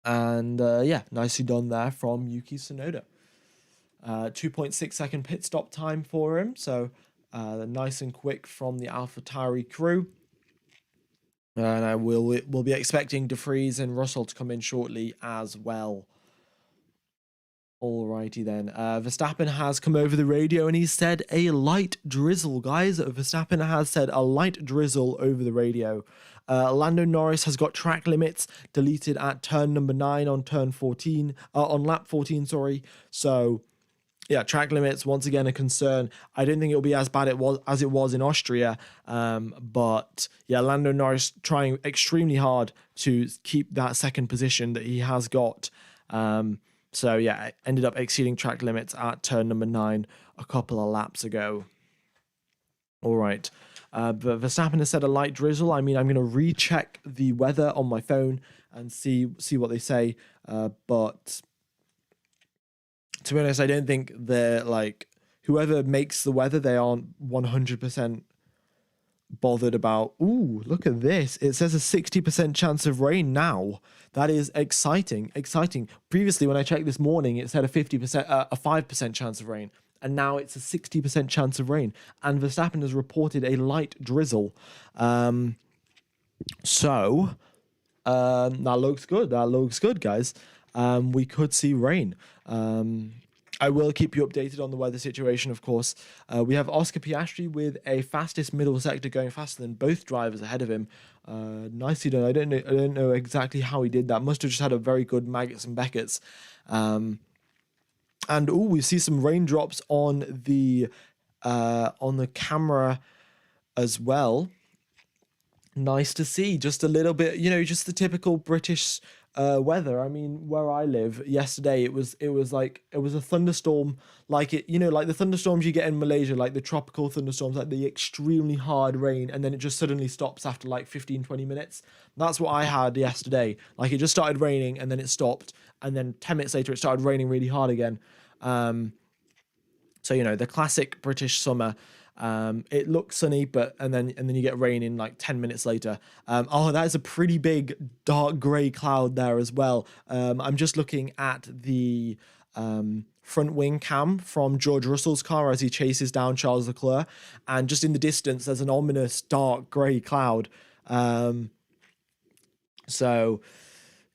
And yeah, nicely done there from Yuki Tsunoda. 2.6 second pit stop time for him, so nice and quick from the AlphaTauri crew. And we'll be expecting De Vries and Russell to come in shortly as well. Alrighty then. Verstappen has come over the radio and he said a light drizzle, guys. Verstappen has said a light drizzle over the radio. Lando Norris has got track limits deleted at turn number 9 on turn 14, on lap 14, sorry. So yeah, track limits once again a concern. I don't think it'll be as bad as it was in Austria, but yeah, Lando Norris trying extremely hard to keep that second position that he has got. So yeah, ended up exceeding track limits at turn number 9 a couple of laps ago. All right, but Verstappen has said a light drizzle. I mean, I'm going to recheck the weather on my phone and see what they say. But to be honest, I don't think they're like, whoever makes the weather, they aren't 100% bothered about. Ooh, look at this. It says a 60% chance of rain now. That is exciting. Previously, when I checked this morning, it said a 5% chance of rain. And now it's a 60% chance of rain. And Verstappen has reported a light drizzle. So that looks good. That looks good, guys. We could see rain. I will keep you updated on the weather situation, of course. We have Oscar Piastri with a fastest middle sector, going faster than both drivers ahead of him. Nicely done. I don't know exactly how he did that. Must have just had a very good Maggots and Beckett's. And we see some raindrops on the camera as well. Nice to see. Just a little bit, just the typical British weather. I mean, where I live yesterday, it was a thunderstorm, like the thunderstorms you get in Malaysia, like the tropical thunderstorms, like the extremely hard rain, and then it just suddenly stops after like 15-20 minutes. That's what I had yesterday. Like, it just started raining and then it stopped, and then 10 minutes later it started raining really hard again. So the classic British summer. It looks sunny, and then you get rain in like 10 minutes later. That is a pretty big dark grey cloud there as well. I'm just looking at the front wing cam from George Russell's car as he chases down Charles Leclerc, and just in the distance there's an ominous dark grey cloud. So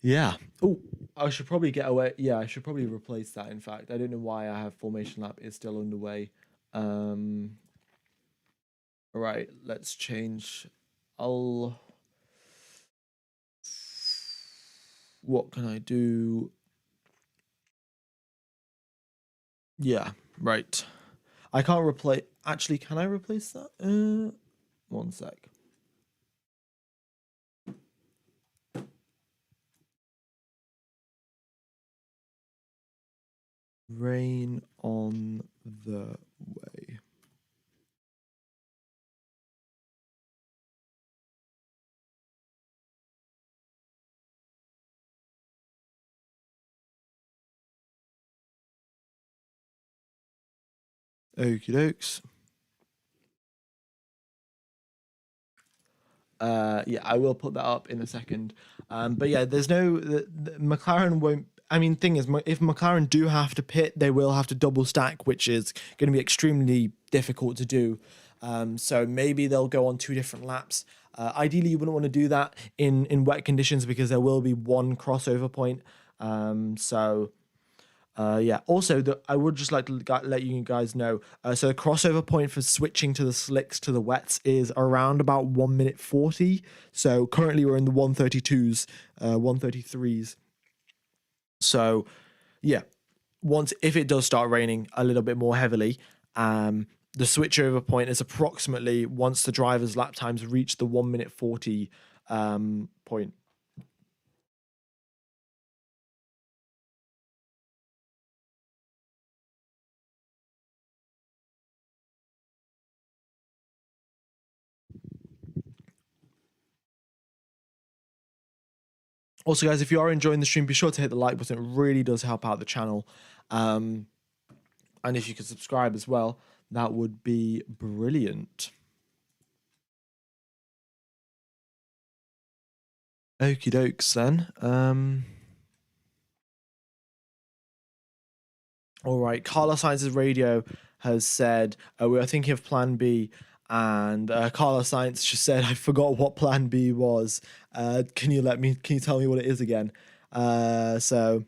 yeah. Oh, I should probably get away. Yeah, I should probably replace that. In fact, I don't know why I have formation lap is still underway. All right, let's change. What can I do? Yeah, right. I can't replace. Actually, can I replace that? One sec. Rain on the way. Okie dokes. Yeah, I will put that up in a second. But yeah, there's the McLaren won't. I mean, thing is, if McLaren do have to pit, they will have to double stack, which is going to be extremely difficult to do. So maybe they'll go on 2 different laps. Ideally, you wouldn't want to do that in wet conditions because there will be one crossover point. Yeah. Also, I would just like to let you guys know. So the crossover point for switching to the slicks to the wets is around about 1 minute 40. So currently we're in the 132s, 133s. So yeah, if it does start raining a little bit more heavily, the switchover point is approximately once the driver's lap times reach the 1 minute 40 point. Also, guys, if you are enjoying the stream, be sure to hit the like button. It really does help out the channel. And if you could subscribe as well, that would be brilliant. Okie dokes then. All right, Carlos Sainz's radio has said we are thinking of Plan B, and Carlos Sainz just said, "I forgot what Plan B was. Can you tell me what it is again?" So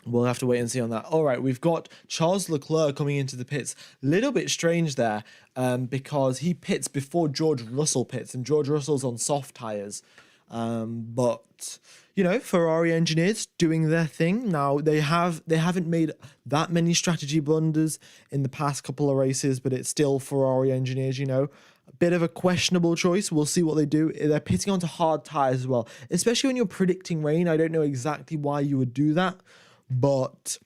we'll have to wait and see on that. All right, we've got Charles Leclerc coming into the pits. Little bit strange there, because he pits before George Russell pits, and George Russell's on soft tires. But you know, Ferrari engineers doing their thing. Now they haven't made that many strategy blunders in the past couple of races, but it's still Ferrari engineers, you know. A bit of a questionable choice. We'll see what they do. They're pitting onto hard tires as well, especially when you're predicting rain. I don't know exactly why you would do that, but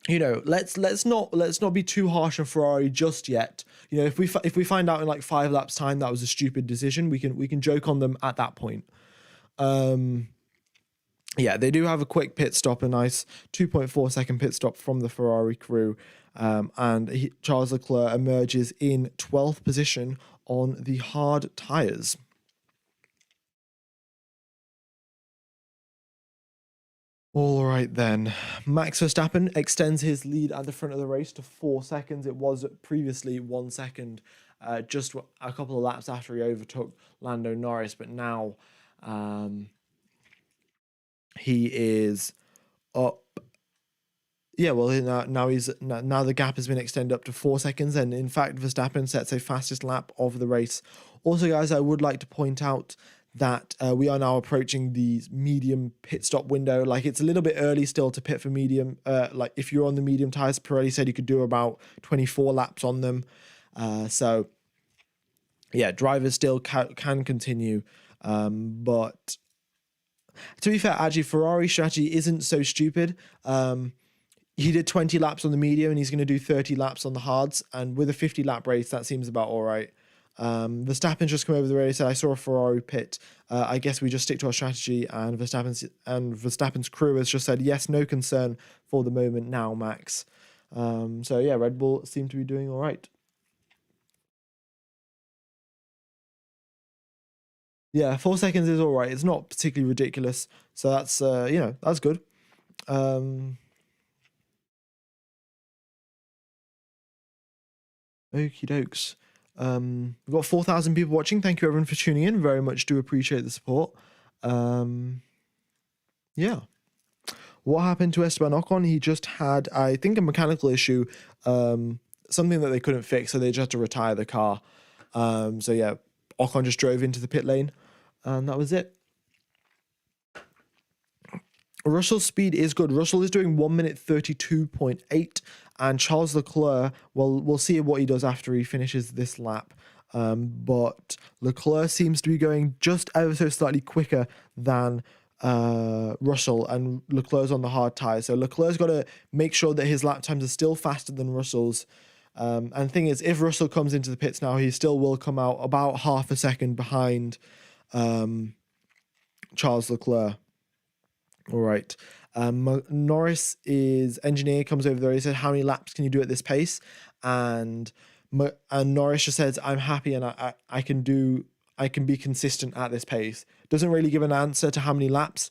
you know, let's not be too harsh on Ferrari just yet. You know, if we find out in like 5 laps time that was a stupid decision, we can joke on them at that point. Yeah, they do have a quick pit stop, a nice 2.4 second pit stop from the Ferrari crew, and Charles Leclerc emerges in 12th position on the hard tires. All right then, Max Verstappen extends his lead at the front of the race to 4 seconds. It was previously 1 second, just a couple of laps after he overtook Lando Norris, but now he is up. Yeah, well, now the gap has been extended up to 4 seconds, and in fact, Verstappen sets a fastest lap of the race. Also, guys, I would like to point out that we are now approaching the medium pit stop window. Like, it's a little bit early still to pit for medium. Like, if you're on the medium tires, Pirelli said you could do about 24 laps on them. So, yeah, drivers still can continue. But to be fair, actually, Ferrari's strategy isn't so stupid. He did 20 laps on the medium, and he's going to do 30 laps on the hards. And with a 50-lap race, that seems about all right. Verstappen's just come over the radio and said, "I saw a Ferrari pit. I guess we just stick to our strategy." And Verstappen's crew has just said, "Yes, no concern for the moment now, Max." So yeah, Red Bull seem to be doing all right. Yeah, 4 seconds is all right. It's not particularly ridiculous. So that's that's good. Okie dokes. We've got 4,000 people watching. Thank you everyone for tuning in. Very much do appreciate the support. Yeah. What happened to Esteban Ocon? He just had, I think, a mechanical issue, something that they couldn't fix, so they just had to retire the car. So yeah, Ocon just drove into the pit lane, and that was it. Russell's speed is good. Russell is doing 1 minute 32.8, and Charles Leclerc, well, we'll see what he does after he finishes this lap. But Leclerc seems to be going just ever so slightly quicker than Russell, and Leclerc's on the hard tires. So Leclerc's got to make sure that his lap times are still faster than Russell's. And the thing is, if Russell comes into the pits now, he still will come out about half a second behind Charles Leclerc. All right. Norris's engineer comes over there. He said, "How many laps can you do at this pace?" And Norris just says, "I'm happy, and I can be consistent at this pace." Doesn't really give an answer to how many laps,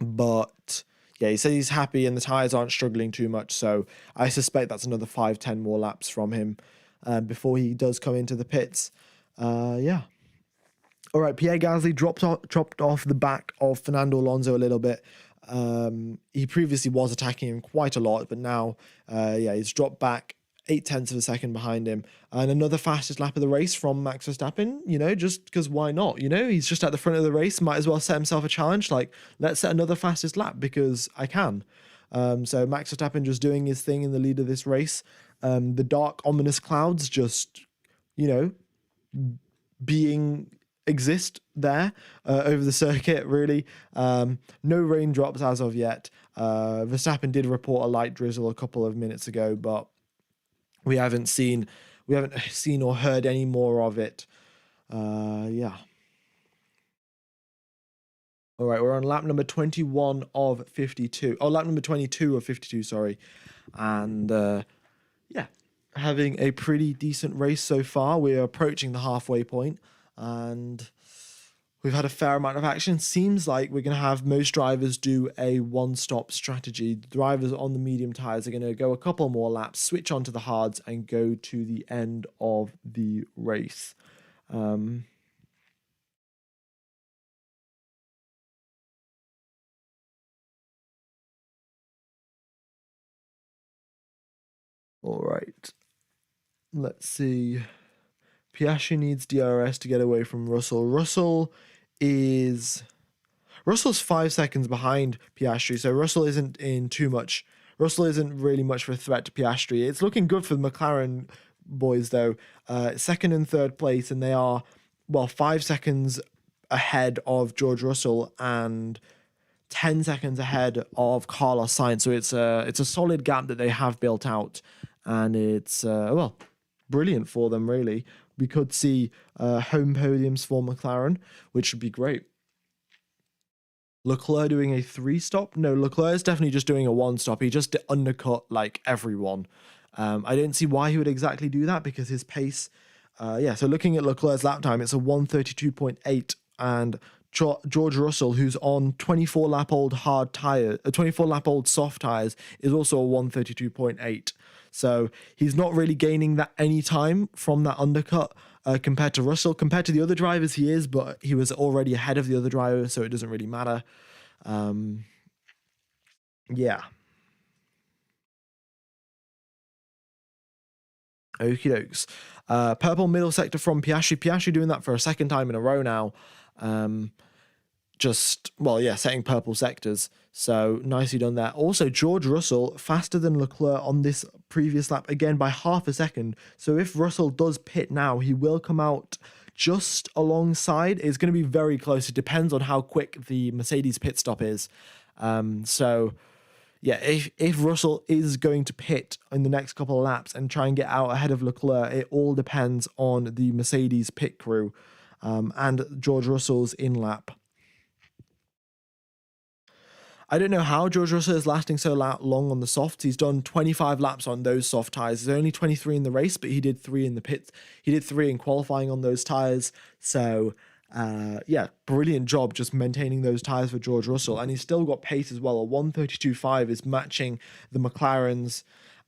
but yeah, he says he's happy and the tires aren't struggling too much. So I suspect that's another 5-10 more laps from him before he does come into the pits. Yeah. All right, Pierre Gasly dropped off the back of Fernando Alonso a little bit. He previously was attacking him quite a lot, but now, he's dropped back 0.8 of a second behind him. And another fastest lap of the race from Max Verstappen, just because why not? He's just at the front of the race, might as well set himself a challenge. Like, let's set another fastest lap because I can. So Max Verstappen just doing his thing in the lead of this race. The dark, ominous clouds just, you know, being exist there over the circuit, really. No raindrops as of yet. Verstappen did report a light drizzle a couple of minutes ago, but we haven't seen or heard any more of it. Yeah. All right, we're on lap number 21 of 52. Oh, lap number 22 of 52, sorry. And yeah, having a pretty decent race so far. We're approaching the halfway point, and we've had a fair amount of action. Seems like we're going to have most drivers do a one-stop strategy. The drivers on the medium tyres are going to go a couple more laps, switch onto the hards, and go to the end of the race. All right. Let's see. Piastri needs DRS to get away from Russell. Russell's 5 seconds behind Piastri, so Russell isn't really much of a threat to Piastri. It's looking good for the McLaren boys, though. Second and third place, and they are, 5 seconds ahead of George Russell and 10 seconds ahead of Carlos Sainz. So it's a solid gap that they have built out, and it's brilliant for them, really. We could see home podiums for McLaren, which would be great. Leclerc doing a 3-stop? No, Leclerc is definitely just doing a 1-stop. He just undercut like everyone. I don't see why he would exactly do that, because his pace. So looking at Leclerc's lap time, it's a 1:32.8, and George Russell, who's on 24-lap-old soft tires, is also a 1:32.8. So he's not really gaining that any time from that undercut compared to Russell. Compared to the other drivers, he is, but he was already ahead of the other driver, so it doesn't really matter. Yeah. Okie dokes. Purple middle sector from Piastri. Piastri doing that for a second time in a row now. Setting purple sectors. So nicely done there. Also, George Russell faster than Leclerc on this previous lap, again by half a second. So if Russell does pit now, he will come out just alongside. It's going to be very close. It depends on how quick the Mercedes pit stop is. If Russell is going to pit in the next couple of laps and try and get out ahead of Leclerc, it all depends on the Mercedes pit crew and George Russell's in-lap. I don't know how George Russell is lasting so long on the softs. He's done 25 laps on those soft tyres. There's only 23 in the race, but he did 3 in the pits. He did 3 in qualifying on those tyres. So, brilliant job just maintaining those tyres for George Russell. And he's still got pace as well. A 1:32.5 is matching the McLarens.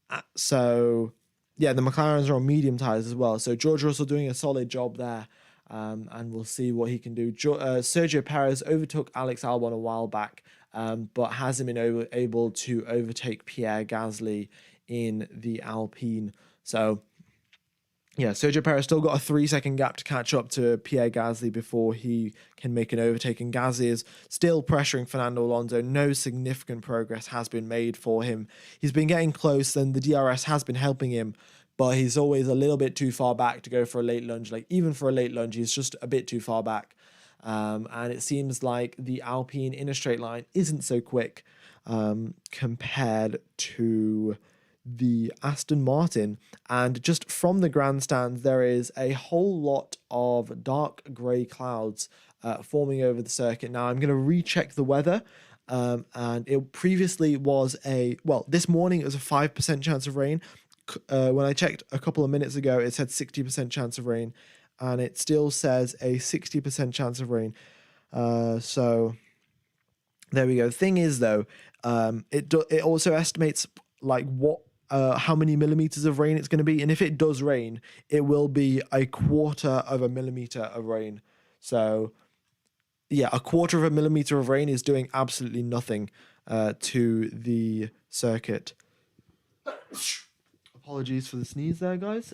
The McLarens are on medium tyres as well. So George Russell doing a solid job there. And we'll see what he can do. Sergio Perez overtook Alex Albon a while back, but hasn't been able to overtake Pierre Gasly in the Alpine. So, Sergio Perez still got a 3-second gap to catch up to Pierre Gasly before he can make an overtake. And Gasly is still pressuring Fernando Alonso. No significant progress has been made for him. He's been getting close, and the DRS has been helping him, but he's always a little bit too far back to go for a late lunge. Like, even for a late lunge, he's just a bit too far back. And it seems like the Alpine in a straight line isn't so quick compared to the Aston Martin. And just from the grandstands, there is a whole lot of dark grey clouds forming over the circuit. Now, I'm going to recheck the weather. And it previously was this morning it was a 5% chance of rain. When I checked a couple of minutes ago, it said 60% chance of rain, and it still says a 60% chance of rain. So there we go. Thing is, though, it also estimates how many millimeters of rain it's going to be, and if it does rain, it will be 1/4 of a millimeter of rain. So yeah, 1/4 of a millimeter of rain is doing absolutely nothing to the circuit. Apologies for the sneeze there, guys.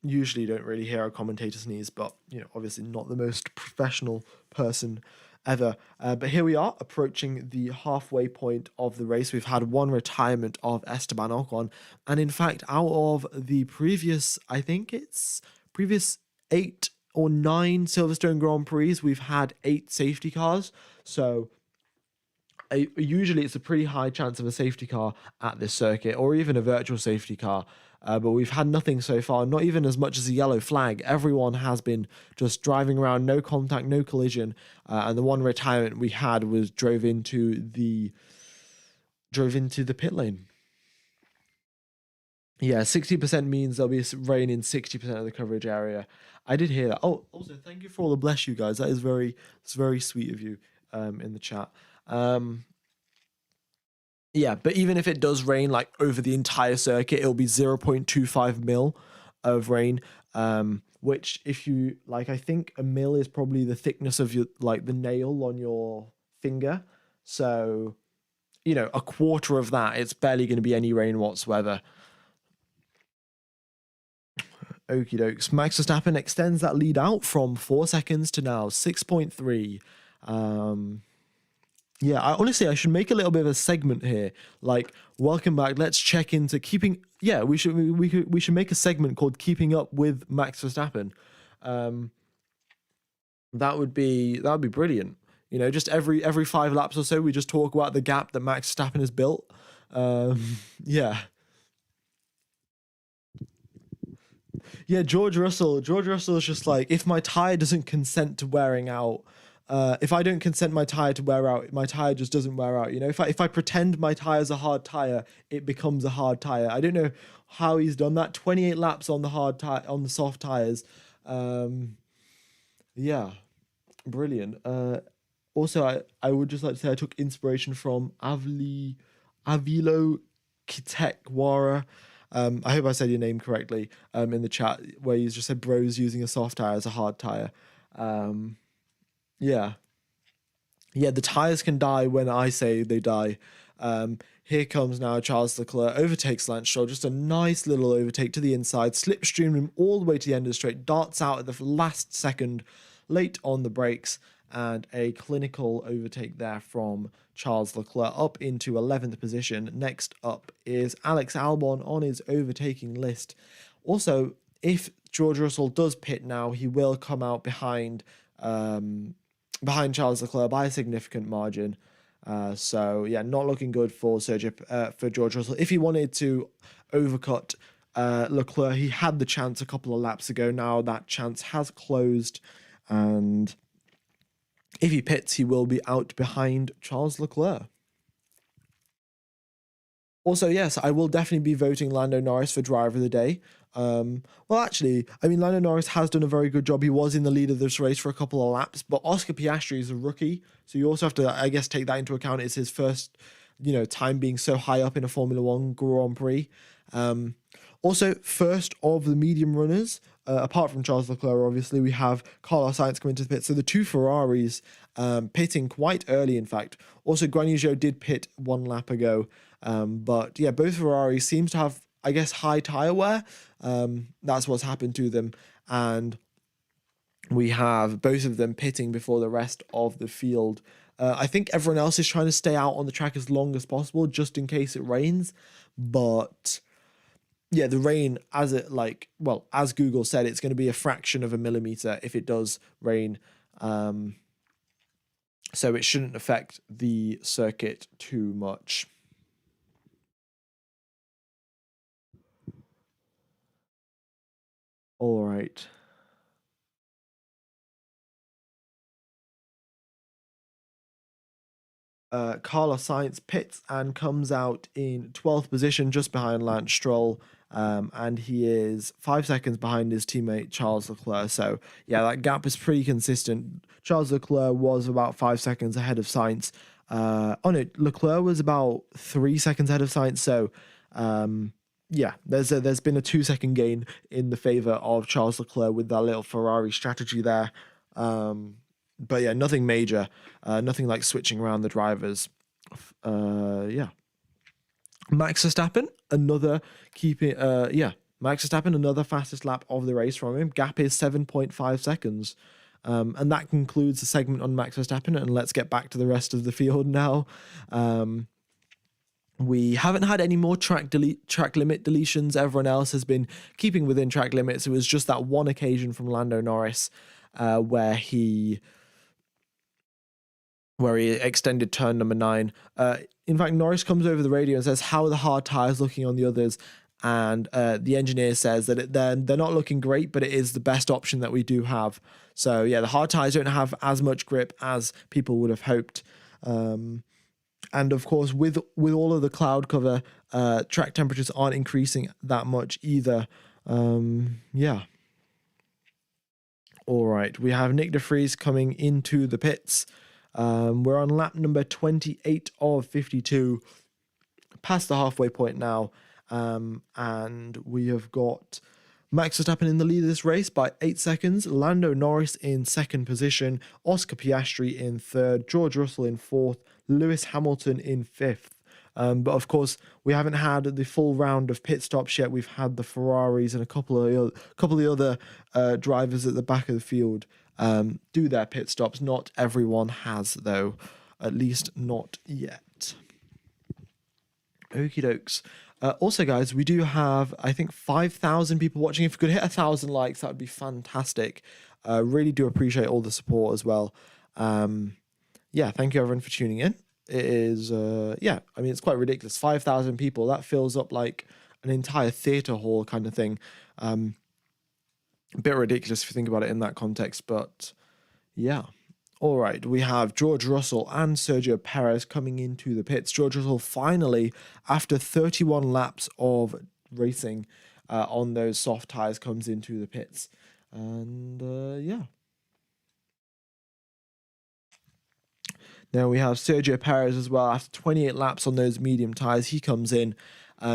Usually don't really hear a commentator sneeze, but obviously not the most professional person ever. But here we are approaching the halfway point of the race. We've had one retirement of Esteban Ocon. And in fact, out of the previous, I think it's previous 8 or 9 Silverstone Grand Prix, we've had 8 safety cars. So usually it's a pretty high chance of a safety car at this circuit, or even a virtual safety car. But we've had nothing so far, not even as much as a yellow flag. Everyone has been just driving around, no contact, no collision. And the one retirement we had was drove into the pit lane. Yeah, 60% means there'll be rain in 60% of the coverage area. I did hear that. Oh, also thank you for all the bless you guys. It's very sweet of you in the chat. Yeah, but even if it does rain like over the entire circuit, it'll be 0.25 mil of rain. Which if you like, I think a mil is probably the thickness of your like the nail on your finger. So, a quarter of that, it's barely going to be any rain whatsoever. Okie dokes. Max Verstappen extends that lead out from 4 seconds to now 6.3. Yeah, I should make a little bit of a segment here. Like, welcome back. Let's check into keeping. Yeah, we should make a segment called "Keeping Up with Max Verstappen." That would be brilliant. Just every 5 laps or so, we just talk about the gap that Max Verstappen has built. Yeah. Yeah, George Russell is just like, if my tire doesn't consent to wearing out, if I don't consent my tire to wear out, my tire just doesn't wear out. If I pretend my tire's a hard tire, it becomes a hard tire. I don't know how he's done that. 28 laps on the on the soft tires. Yeah, brilliant. Also, I would just like to say I took inspiration from Avilo Kitekwara. I hope I said your name correctly in the chat, where you just said bros using a soft tire as a hard tire. Yeah, the tires can die when I say they die. Here comes now Charles Leclerc, overtakes Lance Stroll, just a nice little overtake to the inside, slipstreamed him all the way to the end of the straight, darts out at the last second, late on the brakes, and a clinical overtake there from Charles Leclerc up into 11th position. Next up is Alex Albon on his overtaking list. Also, if George Russell does pit now, he will come out behind Charles Leclerc by a significant margin. So yeah, not looking good for George Russell. If he wanted to overcut Leclerc, he had the chance a couple of laps ago. Now that chance has closed, and if he pits, he will be out behind Charles Leclerc. Also, yes, I will definitely be voting Lando Norris for Driver of the Day. Well, actually, I mean, Lando Norris has done a very good job. He was in the lead of this race for a couple of laps, but Oscar Piastri is a rookie, so you also have to, I guess, take that into account. It's his first, time being so high up in a Formula One Grand Prix. Also, first of the medium runners, apart from Charles Leclerc, obviously, we have Carlos Sainz coming to the pit. So the 2 Ferraris pitting quite early, in fact. Also, Guan Yu Zhou did pit 1 lap ago. But yeah, both Ferraris seems to have, I guess, high tire wear. That's what's happened to them. And we have both of them pitting before the rest of the field. I think everyone else is trying to stay out on the track as long as possible, just in case it rains. But yeah, the rain, as Google said, it's going to be a fraction of a millimeter if it does rain. So it shouldn't affect the circuit too much. All right. Carlos Sainz pits and comes out in 12th position, just behind Lance Stroll. And he is 5 seconds behind his teammate Charles Leclerc. So yeah, that gap is pretty consistent. Charles Leclerc was about 5 seconds ahead of Sainz. Leclerc was about 3 seconds ahead of Sainz. So yeah, there's been a 2-second gain in the favor of Charles Leclerc with that little Ferrari strategy there. But yeah, nothing major, nothing like switching around the drivers. Yeah. Max Verstappen, Max Verstappen, another fastest lap of the race from him. Gap is 7.5 seconds. And that concludes the segment on Max Verstappen, and let's get back to the rest of the field now. We haven't had any more track limit deletions. Everyone else has been keeping within track limits. It was just that one occasion from Lando Norris where he extended turn number 9. In fact, Norris comes over the radio and says, how are the hard tyres looking on the others? And the engineer says that they're not looking great, but it is the best option that we do have. So yeah, the hard tyres don't have as much grip as people would have hoped. And of course, with all of the cloud cover, track temperatures aren't increasing that much either. Yeah. All right, we have Nick de Vries coming into the pits. We're on lap number 28 of 52, past the halfway point now. And we have got Max Verstappen in the lead of this race by 8 seconds, Lando Norris in second position, Oscar Piastri in third, George Russell in fourth, Lewis Hamilton in fifth. But of course, we haven't had the full round of pit stops yet. We've had the Ferraris and a couple of the other drivers at the back of the field do their pit stops. Not everyone has, though, at least not yet. Okie dokes. Also, guys, we do have, I think, 5,000 people watching. If we could hit 1,000 likes, that would be fantastic. Really do appreciate all the support as well. Yeah, thank you, everyone, for tuning in. It is, yeah, I mean, it's quite ridiculous. 5,000 people, that fills up like an entire theatre hall kind of thing. A bit ridiculous if you think about it in that context, but yeah. All right, we have George Russell and Sergio Perez coming into the pits. George Russell finally, after 31 laps of racing on those soft tyres, comes into the pits. And yeah. Now we have Sergio Perez as well. After 28 laps on those medium tyres, he comes in.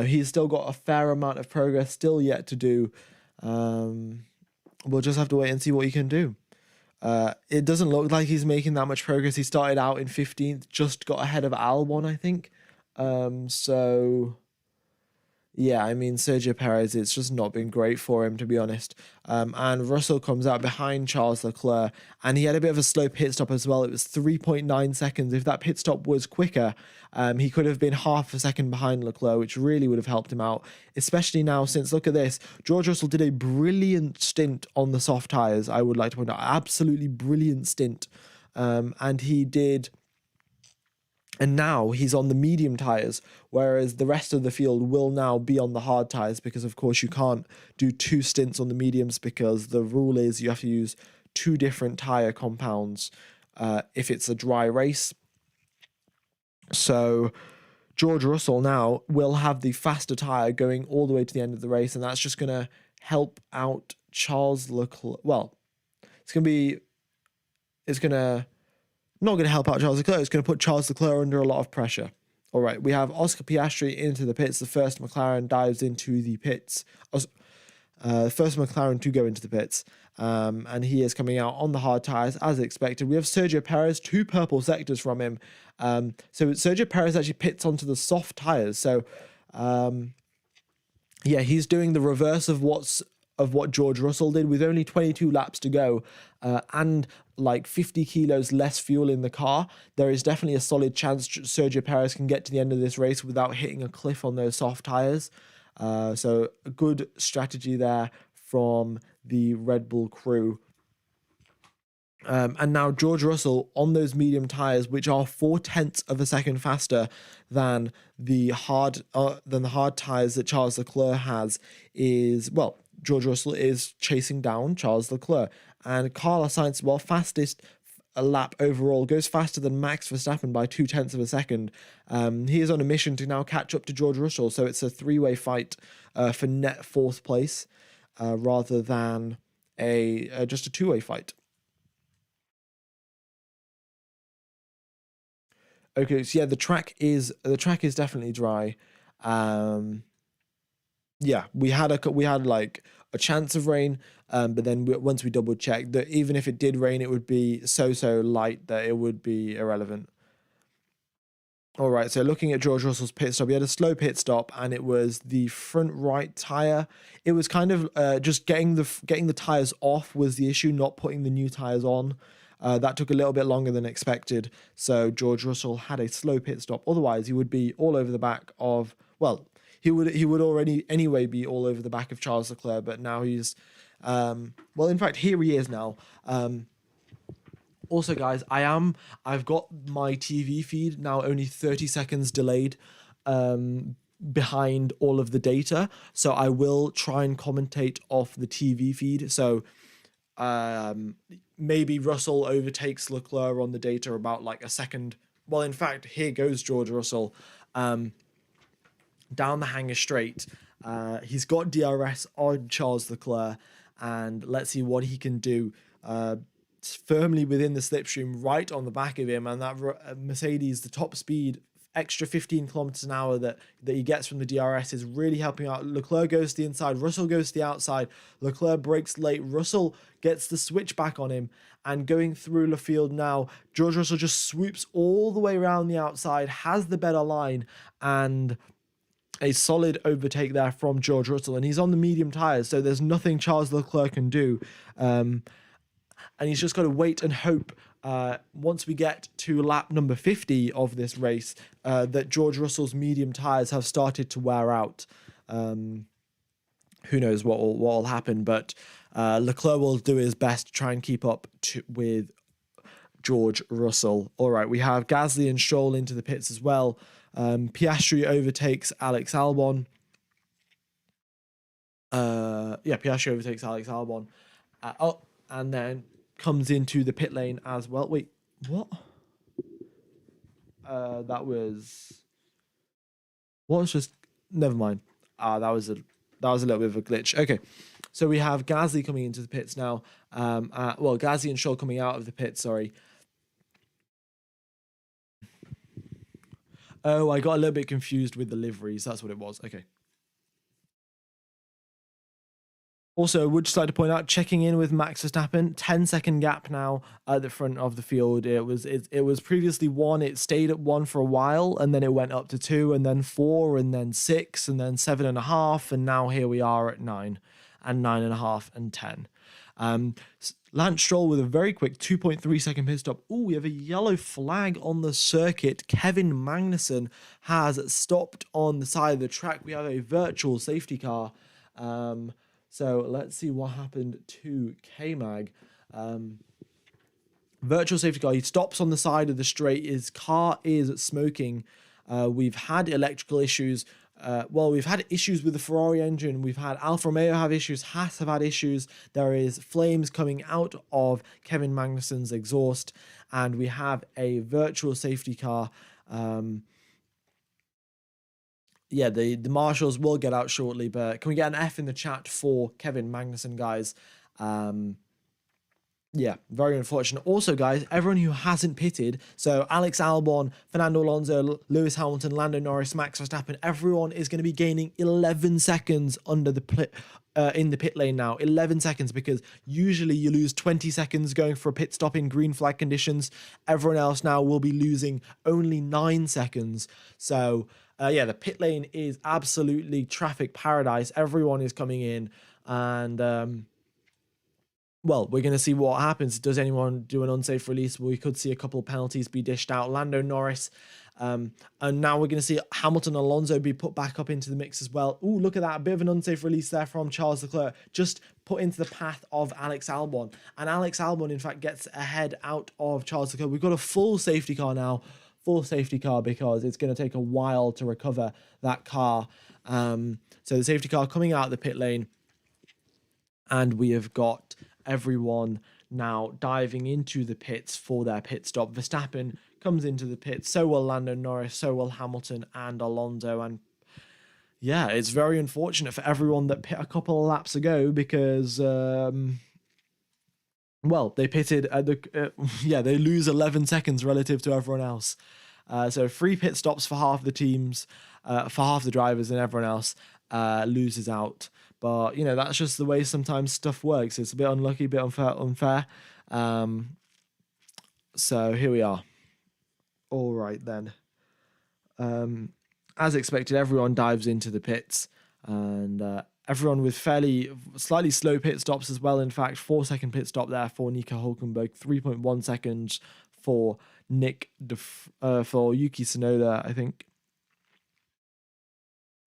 He's still got a fair amount of progress still yet to do. We'll just have to wait and see what he can do. It doesn't look like he's making that much progress. He started out in 15th, just got ahead of Albon, I think. So, yeah, I mean, Sergio Perez, it's just not been great for him, to be honest. And Russell comes out behind Charles Leclerc, and he had a bit of a slow pit stop as well. It was 3.9 seconds. If that pit stop was quicker, he could have been half a second behind Leclerc, which really would have helped him out, especially now since, look at this, George Russell did a brilliant stint on the soft tyres, I would like to point out. Absolutely brilliant stint. And he did... And now he's on the medium tyres, whereas the rest of the field will now be on the hard tyres because, of course, you can't do 2 stints on the mediums because the rule is you have to use 2 different tyre compounds if it's a dry race. So George Russell now will have the faster tyre going all the way to the end of the race, and that's just going to help out Charles Leclerc. Well, not going to help out Charles Leclerc. It's going to put Charles Leclerc under a lot of pressure. All right, we have Oscar Piastri into the pits. The first McLaren dives into the pits. First McLaren to go into the pits. And he is coming out on the hard tyres as expected. We have Sergio Perez, 2 purple sectors from him. So Sergio Perez actually pits onto the soft tyres. So, yeah, he's doing the reverse of what George Russell did with only 22 laps to go and like 50 kilos less fuel in the car. There is definitely a solid chance Sergio Perez can get to the end of this race without hitting a cliff on those soft tyres. So a good strategy there from the Red Bull crew. And now George Russell on those medium tyres, which are 0.4 of a second faster than the hard tyres that Charles Leclerc has, George Russell is chasing down Charles Leclerc. And Carlos Sainz, fastest lap overall, goes faster than Max Verstappen by 0.2 of a second. He is on a mission to now catch up to George Russell, so it's a 3-way fight for net 4th place rather than just a 2-way fight. Okay, so yeah, the track is definitely dry. Yeah, we had like a chance of rain, but then once we double checked that even if it did rain, it would be so light that it would be irrelevant. All right, so looking at George Russell's pit stop, he had a slow pit stop, and it was the front right tire. It was kind of just getting the tires off was the issue, not putting the new tires on. That took a little bit longer than expected, so George Russell had a slow pit stop. Otherwise, he would be all over the back of, well, he would already anyway be all over the back of Charles Leclerc, but now he's well, in fact, here he is now. Also, guys, I've got my TV feed now only 30 seconds delayed behind all of the data. So I will try and commentate off the TV feed. So maybe Russell overtakes Leclerc on the data about like a second. Well, in fact, here goes George Russell down the hanger straight. He's got DRS on Charles Leclerc, and let's see what he can do. Firmly within the slipstream, right on the back of him, and that Mercedes, the top speed, extra 15 kilometers an hour that he gets from the DRS is really helping out. Leclerc goes to the inside, Russell goes to the outside, Leclerc breaks late, Russell gets the switch back on him, and going through the field now, George Russell just swoops all the way around the outside, has the better line, and a solid overtake there from George Russell, and he's on the medium tires, so there's nothing Charles Leclerc can do. And he's just got to wait and hope once we get to lap number 50 of this race that George Russell's medium tyres have started to wear out. Who knows what will happen, but Leclerc will do his best to try and keep up with George Russell. All right, we have Gasly and Stroll into the pits as well. Piastri overtakes Alex Albon. Piastri overtakes Alex Albon. And then comes into the pit lane as well. Wait, what? That was just, never mind. That was a little bit of a glitch. Okay, so we have Gasly coming into the pits now. Gasly and Stroll coming out of the pits. Sorry. Oh, I got a little bit confused with the liveries. That's what it was. Okay. Also, would just like to point out, checking in with Max Verstappen, 10-second gap now at the front of the field. It was previously 1. It stayed at 1 for a while, and then it went up to 2, and then 4, and then 6, and then 7.5, and now here we are at 9, and 9.5, and 10. Lance Stroll with a very quick 2.3-second pit stop. Oh, we have a yellow flag on the circuit. Kevin Magnussen has stopped on the side of the track. We have a virtual safety car. So let's see what happened to K-Mag. Virtual safety car. He stops on the side of the straight. His car is smoking. We've had electrical issues. We've had issues with the Ferrari engine. We've had Alfa Romeo have issues. Haas have had issues. There is flames coming out of Kevin Magnussen's exhaust. And we have a virtual safety car. The marshals will get out shortly, but can we get an F in the chat for Kevin Magnussen, guys? Very unfortunate. Also, guys, everyone who hasn't pitted, so Alex Albon, Fernando Alonso, Lewis Hamilton, Lando Norris, Max Verstappen, everyone is going to be gaining 11 seconds under the in the pit lane now. 11 seconds, because usually you lose 20 seconds going for a pit stop in green flag conditions. Everyone else now will be losing only 9 seconds. So the pit lane is absolutely traffic paradise. Everyone is coming in, and we're going to see what happens. Does anyone do an unsafe release? We could see a couple of penalties be dished out. Lando Norris, and now we're going to see Hamilton and Alonso be put back up into the mix as well. Ooh, look at that. A bit of an unsafe release there from Charles Leclerc, just put into the path of Alex Albon. And Alex Albon, in fact, gets ahead out of Charles Leclerc. We've got a full safety car now. Full safety car, because it's going to take a while to recover that car. So the safety car coming out of the pit lane, and we have got everyone now diving into the pits for their pit stop. Verstappen comes into the pits, so will Lando Norris, so will Hamilton and Alonso. And yeah, it's very unfortunate for everyone that pit a couple of laps ago, because they pitted at they lose 11 seconds relative to everyone else. So 3 pit stops for half the teams, for half the drivers, and everyone else loses out. But, that's just the way sometimes stuff works. It's a bit unlucky, a bit unfair. So here we are. All right, then. as expected, everyone dives into the pits, and everyone with slightly slow pit stops as well. In fact, 4-second pit stop there for Nico Hulkenberg, 3.1 seconds for for Yuki Tsunoda, I think.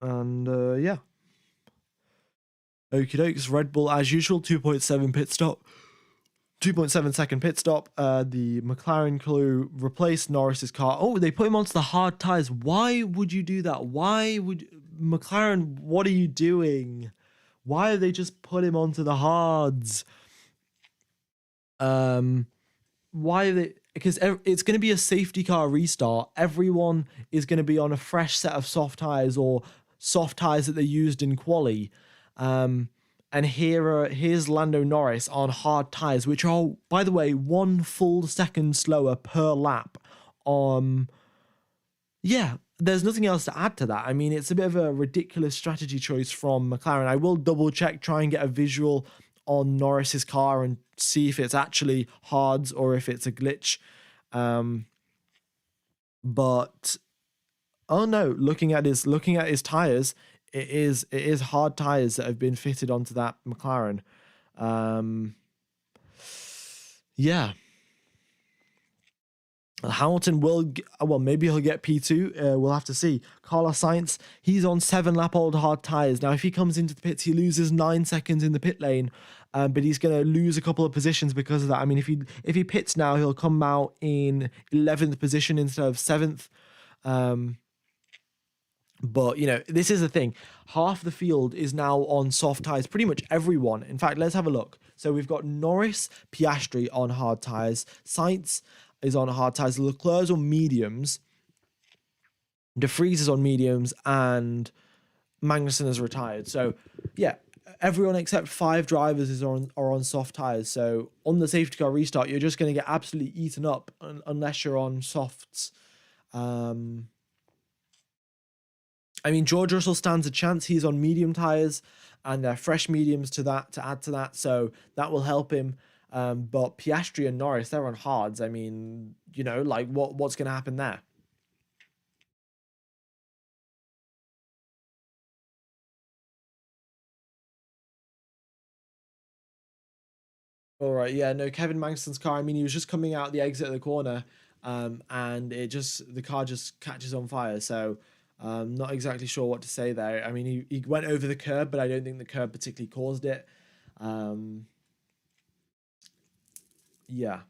And yeah. Okie dokes, Red Bull as usual, 2.7 pit stop. 2.7 second pit stop. The McLaren crew replaced Norris's car. Oh, they put him onto the hard tires. Why would you do that? Why would McLaren? What are you doing? Why did they just put him onto the hards? Why are they? Because it's going to be a safety car restart. Everyone is going to be on a fresh set of soft tires or soft tires that they used in quali. And here's Lando Norris on hard tires, which are, by the way, 1 full second slower per lap. Yeah, there's nothing else to add to that. I mean, it's a bit of a ridiculous strategy choice from McLaren. I will double check, try and get a visual on Norris's car and see if it's actually hards or if it's a glitch. But oh no, looking at his tires, it is hard tires that have been fitted onto that McLaren. Yeah. Hamilton will, well, maybe he'll get P2. We'll have to see. Carlos Sainz, he's on 7-lap-old hard tires. Now, if he comes into the pits, he loses 9 seconds in the pit lane, but he's going to lose a couple of positions because of that. I mean, if he pits now, he'll come out in 11th position instead of 7th. But, you know, this is the thing. Half the field is now on soft tyres. Pretty much everyone. In fact, let's have a look. So we've got Norris, Piastri on hard tyres. Sainz is on hard tyres. Leclerc's on mediums. De Vries is on mediums. And Magnussen has retired. So, yeah, everyone except 5 drivers are on soft tyres. So on the safety car restart, you're just going to get absolutely eaten up unless you're on softs. I mean, George Russell stands a chance. He's on medium tyres, and they're fresh mediums to add to that, so that will help him. But Piastri and Norris, they're on hards. I mean, you know, like what's going to happen there? All right, yeah, no, Kevin Magnussen's car. I mean, he was just coming out the exit of the corner, and the car just catches on fire. So. Not exactly sure what to say there. I mean, he went over the curb, but I don't think the curb particularly caused it. Yeah.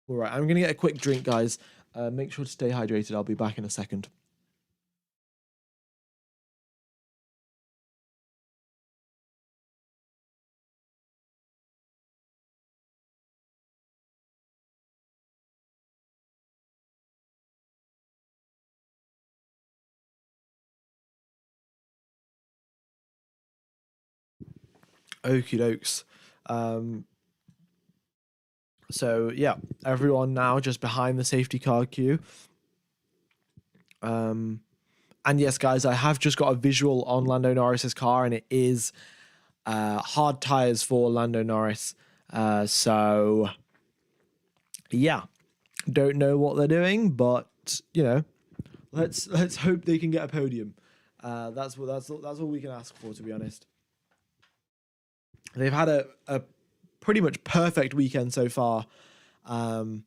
All right, I'm going to get a quick drink, guys. Make sure to stay hydrated. I'll be back in a second. Okie dokes. So yeah, everyone now just behind the safety car queue. And yes, guys, I have just got a visual on Lando Norris's car, and it is hard tires for Lando Norris. So yeah, don't know what they're doing, but you know, let's hope they can get a podium. That's all we can ask for, to be honest. They've had a pretty much perfect weekend so far. And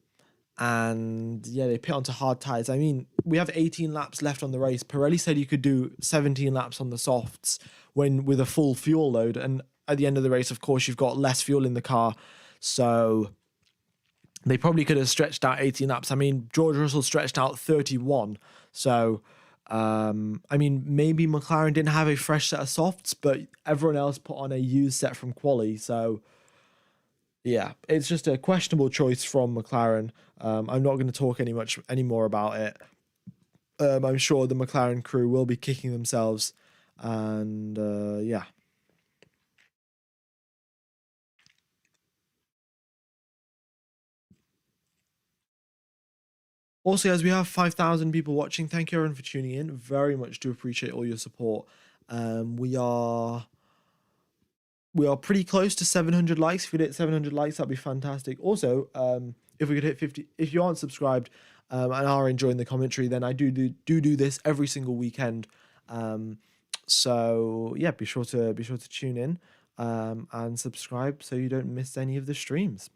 yeah, they pit onto hard tires. I mean, we have 18 laps left on the race. Pirelli said you could do 17 laps on the softs with a full fuel load. And at the end of the race, of course, you've got less fuel in the car. So they probably could have stretched out 18 laps. I mean, George Russell stretched out 31. So, I mean, maybe McLaren didn't have a fresh set of softs, but everyone else put on a used set from quali. So, yeah, it's just a questionable choice from McLaren. I'm not going to talk any more about it. I'm sure the McLaren crew will be kicking themselves, and yeah. Also, as we have 5,000 people watching, thank you everyone for tuning in. Very much do appreciate all your support. We are pretty close to 700 likes. If we hit 700 likes, that'd be fantastic. Also, if we could hit 50, if you aren't subscribed, and are enjoying the commentary, then I do this every single weekend. So yeah, be sure to tune in and subscribe so you don't miss any of the streams.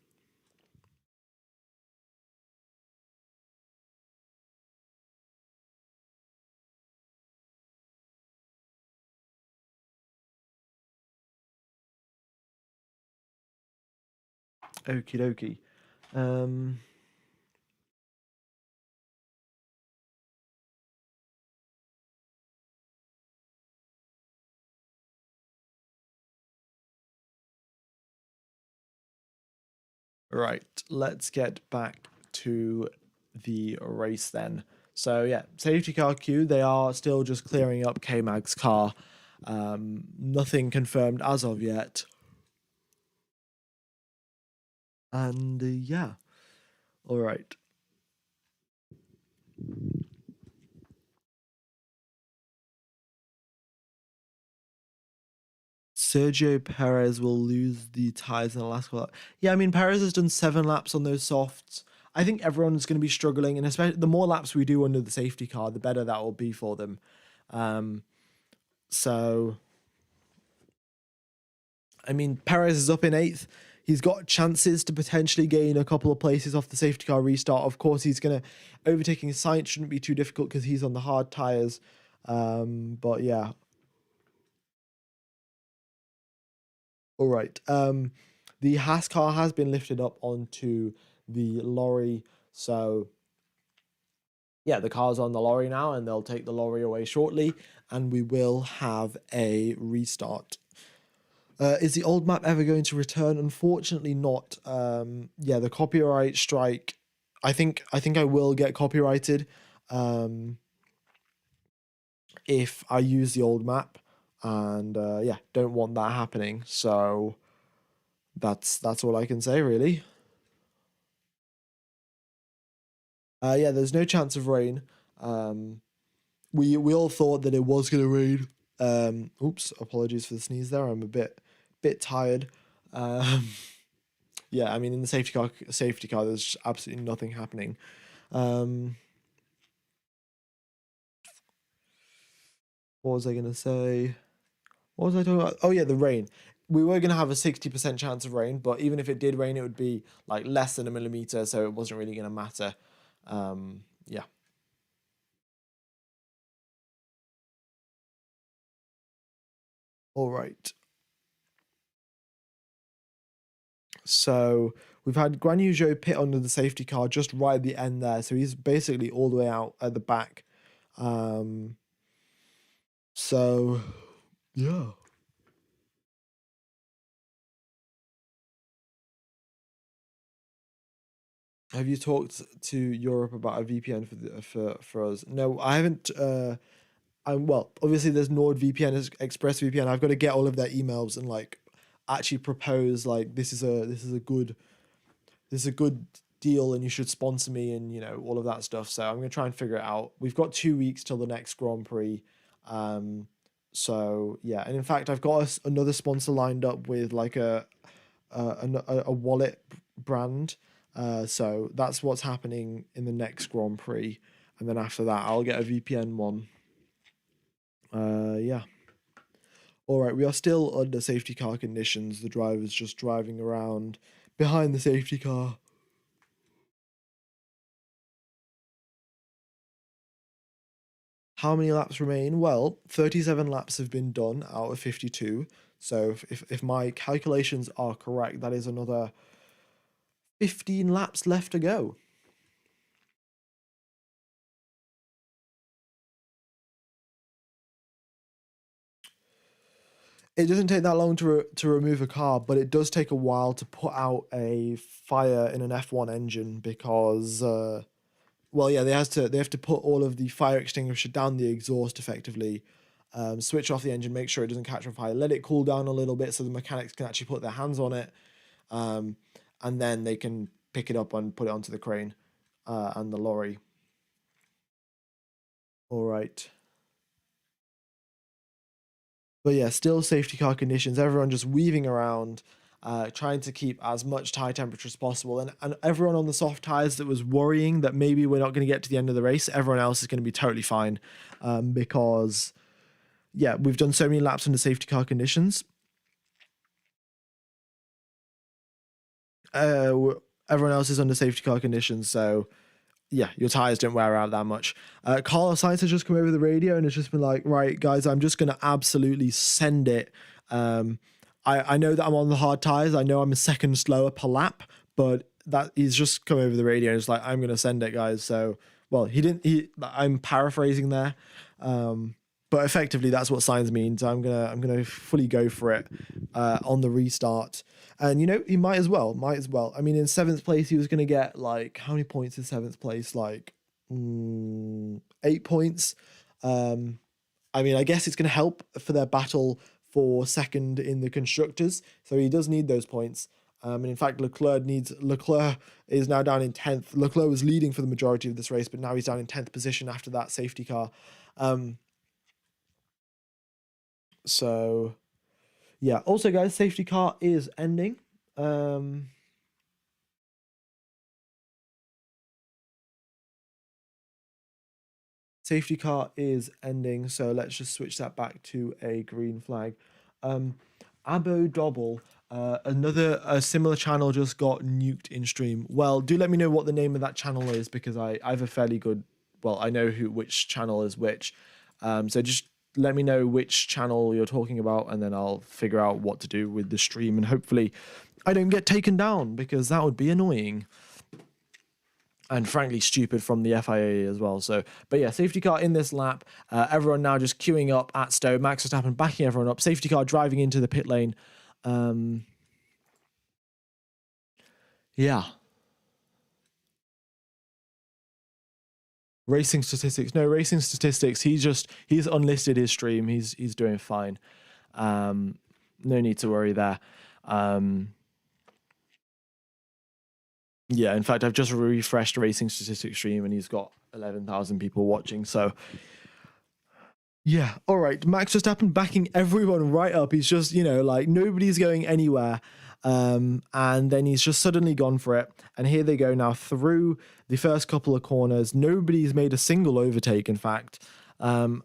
Okie dokie. Right, let's get back to the race then. So yeah, safety car queue. They are still just clearing up K-Mag's car. Nothing confirmed as of yet. And yeah, all right. Sergio Perez will lose the tires in the last lap. Yeah, I mean Perez has done 7 laps on those softs. I think everyone's going to be struggling, and especially the more laps we do under the safety car, the better that will be for them. So, I mean, Perez is up in 8th. He's got chances to potentially gain a couple of places off the safety car restart. Of course, he's going to overtaking Sainz shouldn't be too difficult because he's on the hard tires. But yeah. All right. The Haas car has been lifted up onto the lorry. So yeah, the car's on the lorry now, and they'll take the lorry away shortly, and we will have a restart. Is the old map ever going to return? Unfortunately not. Yeah, the copyright strike. I think I will get copyrighted if I use the old map, and yeah, don't want that happening. So that's all I can say really. Yeah, there's no chance of rain. We all thought that it was gonna rain. Oops, apologies for the sneeze there. I'm a bit tired. Yeah, I mean in the safety car, there's absolutely nothing happening. What was I gonna say? What was I talking about? Oh yeah, the rain. We were gonna have a 60% chance of rain, but even if it did rain, it would be like less than a millimeter, so it wasn't really gonna matter. Yeah. All right. So we've had Guan Yu Zhou pit under the safety car just right at the end there, so he's basically all the way out at the back. So yeah. Have you talked to Europe about a VPN for us? No, I haven't. Well, obviously there's NordVPN, ExpressVPN. I've got to get all of their emails and like actually propose like this is a good deal and you should sponsor me and all of that stuff. So I'm gonna try and figure it out. We've got 2 weeks till the next Grand Prix. So yeah, and in fact I've got another sponsor lined up with like a wallet brand. So that's what's happening in the next Grand Prix, and then after that I'll get a VPN one. Yeah. All right, we are still under safety car conditions. The driver's just driving around behind the safety car. How many laps remain? Well, 37 laps have been done out of 52. So if my calculations are correct, that is another 15 laps left to go. It doesn't take that long to remove a car, but it does take a while to put out a fire in an F1 engine because well, yeah, they have to put all of the fire extinguisher down the exhaust effectively, switch off the engine, make sure it doesn't catch on fire, let it cool down a little bit so the mechanics can actually put their hands on it, and then they can pick it up and put it onto the crane and the lorry. All right. But yeah, still safety car conditions. Everyone just weaving around. trying to keep as much tire temperature as possible. And everyone on the soft tires that was worrying that maybe we're not going to get to the end of the race, everyone else is going to be totally fine, because yeah, we've done so many laps under safety car conditions. Everyone else is under safety car conditions, so yeah, your tires don't wear out that much. Carlos Sainz has just come over the radio and has just been like, right, guys, I'm just going to absolutely send it. I know that I'm on the hard tires. I know I'm a second slower per lap, but that he's just come over the radio and it's like, I'm going to send it, guys. So, well, I'm paraphrasing there. But effectively, that's what Sainz means. I'm gonna fully go for it on the restart. And you know, he might as well. I mean, in 7th place, he was gonna get like how many points in 7th place? Like 8 points. I mean, I guess it's gonna help for their battle for second in the constructors. So he does need those points. And in fact, Leclerc is now down in 10th. Leclerc was leading for the majority of this race, but now he's down in 10th position after that safety car. So yeah, also guys, safety car is ending. Safety car is ending, so let's just switch that back to a green flag. Abo Dobble, a similar channel just got nuked in stream. Well, do let me know what the name of that channel is, because I have a fairly good, well, I know which channel is which. So just let me know which channel you're talking about, and then I'll figure out what to do with the stream, and hopefully I don't get taken down, because that would be annoying. And frankly, stupid from the FIA as well. So, but yeah, safety car in this lap. Everyone now just queuing up at Stowe. Max Verstappen backing everyone up. Safety car driving into the pit lane. Yeah. Racing statistics. No, racing statistics. He's unlisted his stream. He's doing fine. No need to worry there. Yeah, in fact, I've just refreshed racing statistics stream and he's got 11,000 people watching. So yeah, all right. Max Verstappen backing everyone right up. He's just, like nobody's going anywhere. And then he's just suddenly gone for it. And here they go now through the first couple of corners. Nobody's made a single overtake, in fact. Going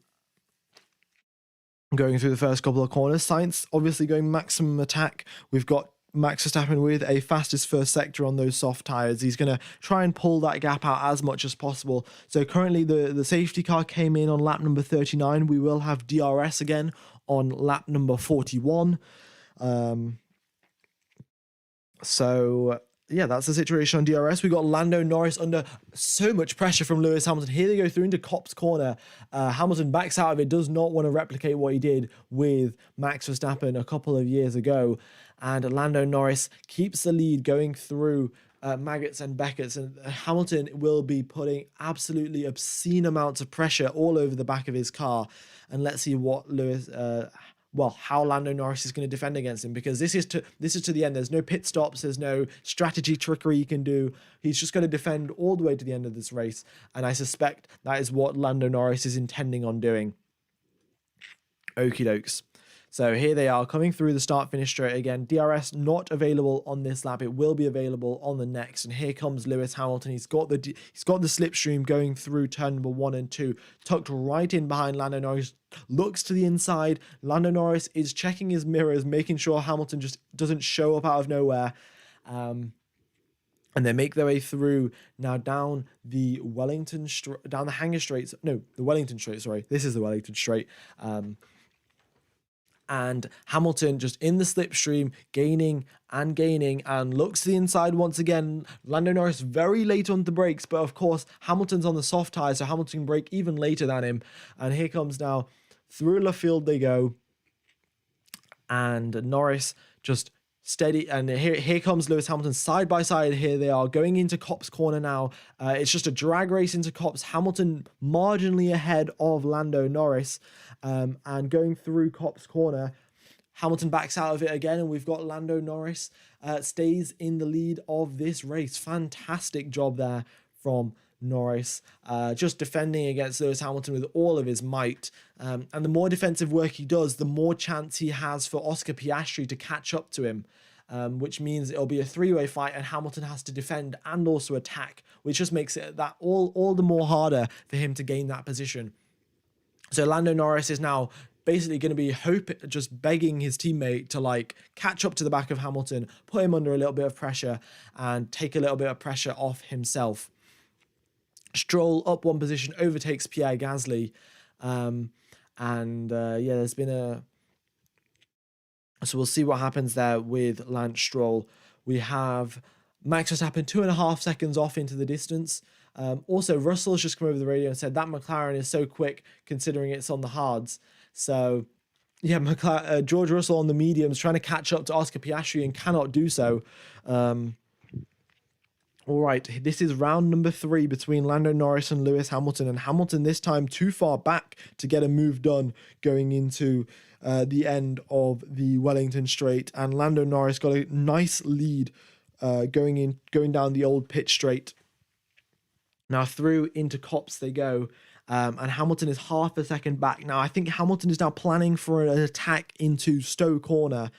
through the first couple of corners. Sainz obviously going maximum attack. We've got Max Verstappen with a fastest first sector on those soft tires. He's going to try and pull that gap out as much as possible. So currently the safety car came in on lap number 39. We will have DRS again on lap number 41. So yeah, that's the situation on DRS. We got Lando Norris under so much pressure from Lewis Hamilton. Here they go through into Copse corner. Hamilton backs out of it, does not want to replicate what he did with Max Verstappen a couple of years ago. And Lando Norris keeps the lead going through Maggots and Beckett's, and Hamilton will be putting absolutely obscene amounts of pressure all over the back of his car. And let's see what how Lando Norris is going to defend against him, because this is to the end. There's no pit stops. There's no strategy trickery he can do. He's just going to defend all the way to the end of this race. And I suspect that is what Lando Norris is intending on doing. Okie dokes. So here they are coming through the start-finish straight again. DRS not available on this lap. It will be available on the next. And here comes Lewis Hamilton. He's got the slipstream going through turn number 1 and 2, tucked right in behind Lando Norris. Looks to the inside. Lando Norris is checking his mirrors, making sure Hamilton just doesn't show up out of nowhere. And they make their way through now down the Hanger Straights. No, the Wellington Straight. Sorry, this is the Wellington Straight. And Hamilton just in the slipstream, gaining and looks to the inside once again. Lando Norris very late on the brakes, but of course Hamilton's on the soft tyres, so Hamilton can brake even later than him. And here comes now through left field they go, and Norris just steady, and here comes Lewis Hamilton side by side. Here they are going into Copse corner now. It's just a drag race into Copse. Hamilton marginally ahead of Lando Norris, and going through Copse corner, Hamilton backs out of it again, and we've got Lando Norris stays in the lead of this race. Fantastic job there from Norris, just defending against Lewis Hamilton with all of his might. And the more defensive work he does, the more chance he has for Oscar Piastri to catch up to him. which means it'll be a three-way fight, and Hamilton has to defend and also attack, which just makes it that all the more harder for him to gain that position. So Lando Norris is now basically going to be just begging his teammate to like catch up to the back of Hamilton, put him under a little bit of pressure, and take a little bit of pressure off himself. Stroll up one position, overtakes Pierre Gasly, there's been a. So we'll see what happens there with Lance Stroll. We have Max Verstappen 2.5 seconds off into the distance. Also, Russell's just come over the radio and said that McLaren is so quick considering it's on the hards. So, yeah, George Russell on the mediums trying to catch up to Oscar Piastri and cannot do so. All right, this is round number 3 between Lando Norris and Lewis Hamilton. And Hamilton this time too far back to get a move done going into the end of the Wellington Straight. And Lando Norris got a nice lead going down the old pit straight. Now through into Copse they go, and Hamilton is half a second back. Now I think Hamilton is now planning for an attack into Stowe Corner.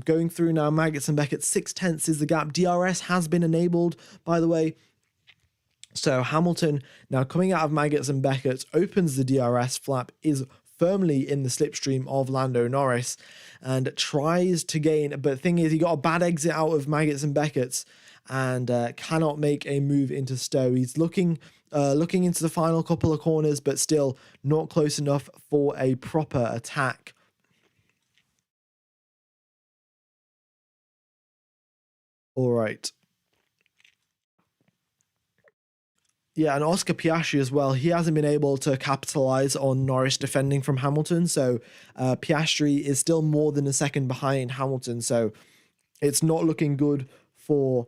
Going through now Maggots and Beckett, 0.6 is the gap. DRS has been enabled, by the way. So Hamilton now coming out of Maggots and Beckett, opens the DRS flap, is firmly in the slipstream of Lando Norris, and tries to gain, but the thing is he got a bad exit out of Maggots and Beckett's, and cannot make a move into Stowe. He's looking into the final couple of corners, but still not close enough for a proper attack. All right. Yeah, and Oscar Piastri as well. He hasn't been able to capitalize on Norris defending from Hamilton, so Piastri is still more than a second behind Hamilton, so it's not looking good for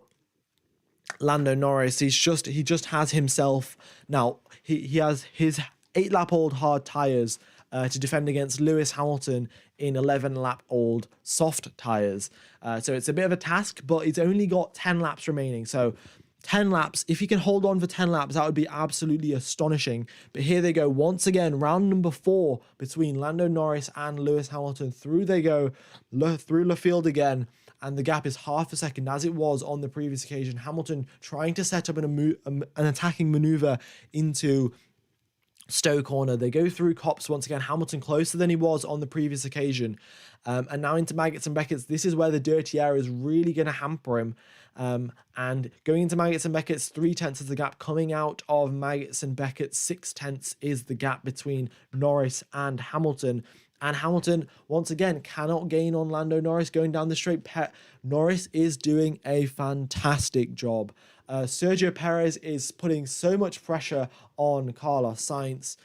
Lando Norris. He just has himself now. He has his 8-lap-old hard tires to defend against Lewis Hamilton in 11-lap-old soft tires. So it's a bit of a task, but he's only got 10 laps remaining. So 10 laps, if he can hold on for 10 laps, that would be absolutely astonishing. But here they go once again, round number 4 between Lando Norris and Lewis Hamilton. Through they go, through Laffield again. And the gap is half a second, as it was on the previous occasion. Hamilton trying to set up an attacking maneuver into Stowe Corner. They go through Copse once again. Hamilton closer than he was on the previous occasion. And now into Maggots and Beckett's. This is where the dirty air is really going to hamper him. And going into Maggots and Beckett's, 0.3 is the gap. Coming out of Maggots and Beckett's, 0.6 is the gap between Norris and Hamilton. And Hamilton, once again, cannot gain on Lando Norris going down the straight. Norris is doing a fantastic job. Sergio Perez is putting so much pressure on Carlos Sainz.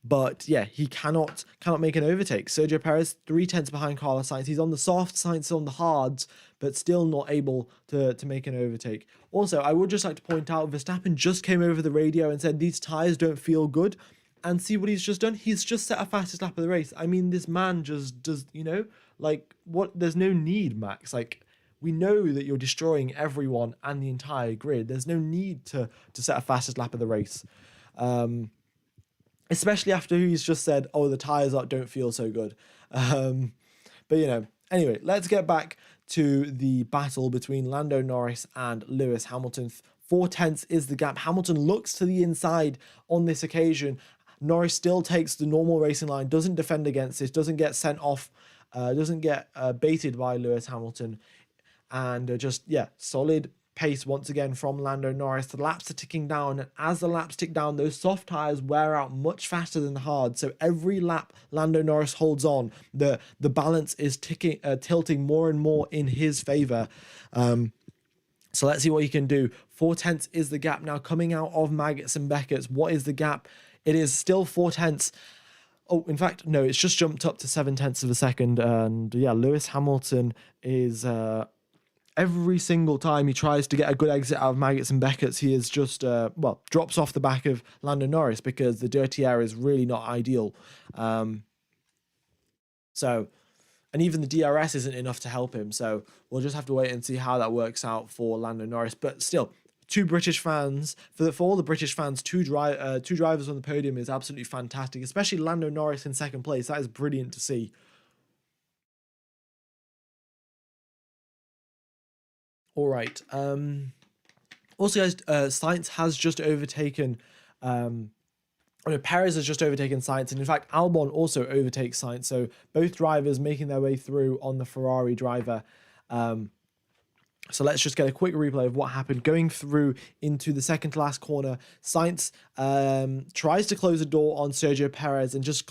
But yeah, he cannot make an overtake. Sergio Perez, 0.3 behind Carlos Sainz. He's on the soft, Sainz on the hards, but still not able to make an overtake. Also, I would just like to point out, Verstappen just came over the radio and said these tyres don't feel good. And see what he's just done? He's just set a fastest lap of the race. I mean, this man just does, what? There's no need, Max. Like, we know that you're destroying everyone and the entire grid. There's no need to set a fastest lap of the race. Especially after he's just said, oh, the tyres don't feel so good. But, anyway, let's get back to the battle between Lando Norris and Lewis Hamilton. 0.4 is the gap. Hamilton looks to the inside on this occasion. Norris still takes the normal racing line, doesn't defend against this, doesn't get sent off, doesn't get baited by Lewis Hamilton. And solid pace once again from Lando Norris. The laps are ticking down, and as the laps tick down, those soft tyres wear out much faster than the hard. So every lap Lando Norris holds on, the balance is tilting more and more in his favour. So let's see what he can do. 0.4 is the gap now coming out of Maggots and Beckett's. What is the gap? It is still 0.4. Oh, in fact, no, it's just jumped up to 0.7 of a second. And yeah, Lewis Hamilton is every single time he tries to get a good exit out of Maggots and Beckett's, he is just drops off the back of Lando Norris because the dirty air is really not ideal. And even the DRS isn't enough to help him. So we'll just have to wait and see how that works out for Lando Norris. But still, two British fans, for all the British fans, two drivers on the podium is absolutely fantastic, especially Lando Norris in second place. That is brilliant to see. All right. Also, guys, Sainz has just overtaken. Perez has just overtaken Sainz, and in fact, Albon also overtakes Sainz. So both drivers making their way through on the Ferrari driver. So let's just get a quick replay of what happened going through into the second to last corner. Sainz tries to close the door on Sergio Perez and just,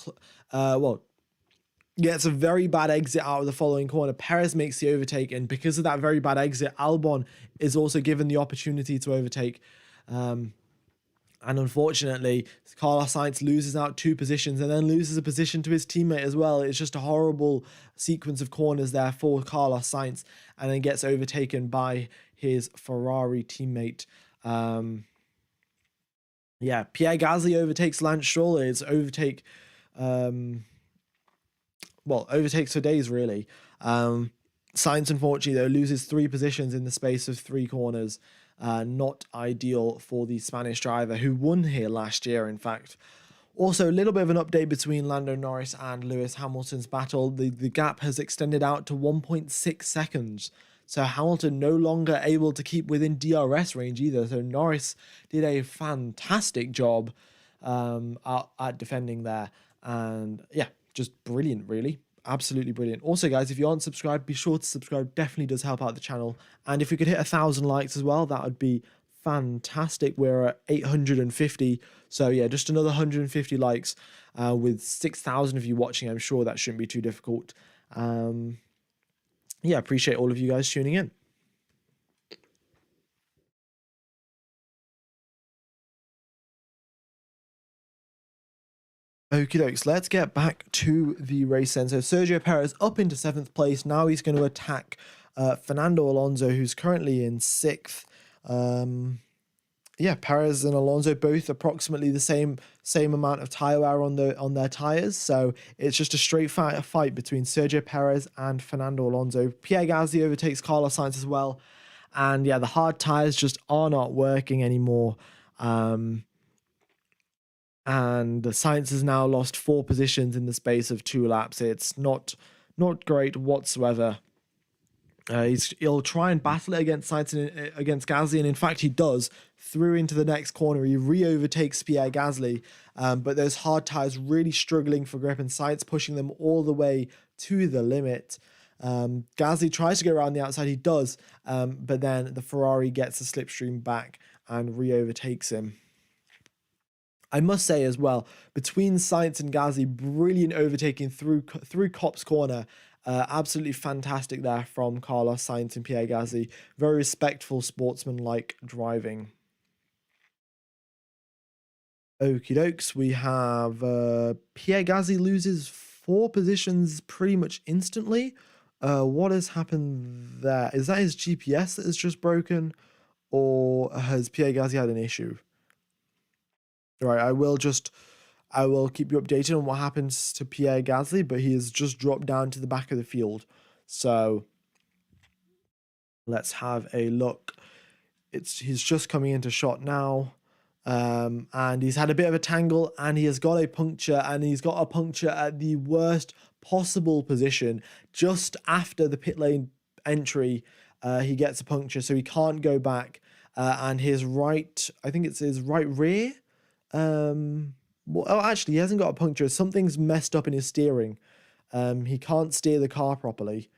gets a very bad exit out of the following corner. Perez makes the overtake, and because of that very bad exit, Albon is also given the opportunity to overtake. And unfortunately, Carlos Sainz loses out 2 positions and then loses a position to his teammate as well. It's just a horrible sequence of corners there for Carlos Sainz, and then gets overtaken by his Ferrari teammate. Pierre Gasly overtakes Lance Stroll. It's overtakes for days, really. Sainz, unfortunately, though, loses 3 positions in the space of 3 corners. Not ideal for the Spanish driver who won here last year, in fact. Also, a little bit of an update between Lando Norris and Lewis Hamilton's battle. The gap has extended out to 1.6 seconds. So Hamilton no longer able to keep within DRS range either. So Norris did a fantastic job at defending there. And yeah, just brilliant, really. Absolutely brilliant. Also, guys, if you aren't subscribed, be sure to subscribe. Definitely does help out the channel. And if we could hit 1,000 likes as well, that would be fantastic. We're at 850. So yeah, just another 150 likes with 6,000 of you watching. I'm sure that shouldn't be too difficult. Yeah, appreciate all of you guys tuning in. Okie dokes, let's get back to the race then. So Sergio Perez up into 7th place. Now he's going to attack Fernando Alonso, who's currently in 6th. Perez and Alonso both approximately the same amount of tire wear on their tires. So it's just a straight fight between Sergio Perez and Fernando Alonso. Pierre Gasly overtakes Carlos Sainz as well. And yeah, the hard tires just are not working anymore. And Sainz has now lost 4 positions in the space of 2 laps. It's not great whatsoever. He'll try and battle it against Sainz and against Gasly, and in fact he does. Through into the next corner, he re-overtakes Pierre Gasly, but those hard tyres really struggling for grip, and Sainz pushing them all the way to the limit. Gasly tries to go around the outside, he does, but then the Ferrari gets the slipstream back and re-overtakes him. I must say as well, between Sainz and Gasly, brilliant overtaking through Copse Corner. Absolutely fantastic there from Carlos Sainz and Pierre Gasly. Very respectful, sportsman-like driving. Okie dokes, we have Pierre Gasly loses 4 positions pretty much instantly. What has happened there? Is that his GPS that is just broken? Or has Pierre Gasly had an issue? Right, I will keep you updated on what happens to Pierre Gasly, but he has just dropped down to the back of the field. So let's have a look. He's just coming into shot now. And he's had a bit of a tangle, and he has got a puncture, and he's got a puncture at the worst possible position. Just after the pit lane entry, he gets a puncture, so he can't go back. And his right, I think it's his right rear. Actually, he hasn't got a puncture. Something's messed up in his steering. He can't steer the car properly.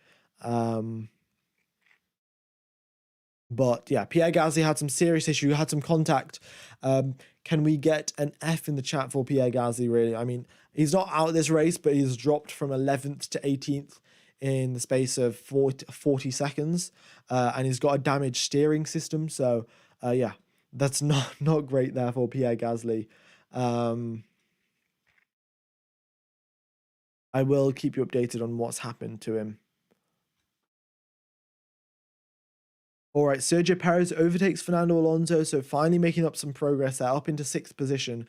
But yeah, Pierre Gasly had some serious issue, had some contact. Can we get an F in the chat for Pierre Gasly, really? I mean, he's not out of this race, but he's dropped from 11th to 18th in the space of 40 seconds. And he's got a damaged steering system. So, yeah, that's not great there for Pierre Gasly. I will keep you updated on what's happened to him. All right, Sergio Perez overtakes Fernando Alonso, so finally making up some progress there, up into 6th position.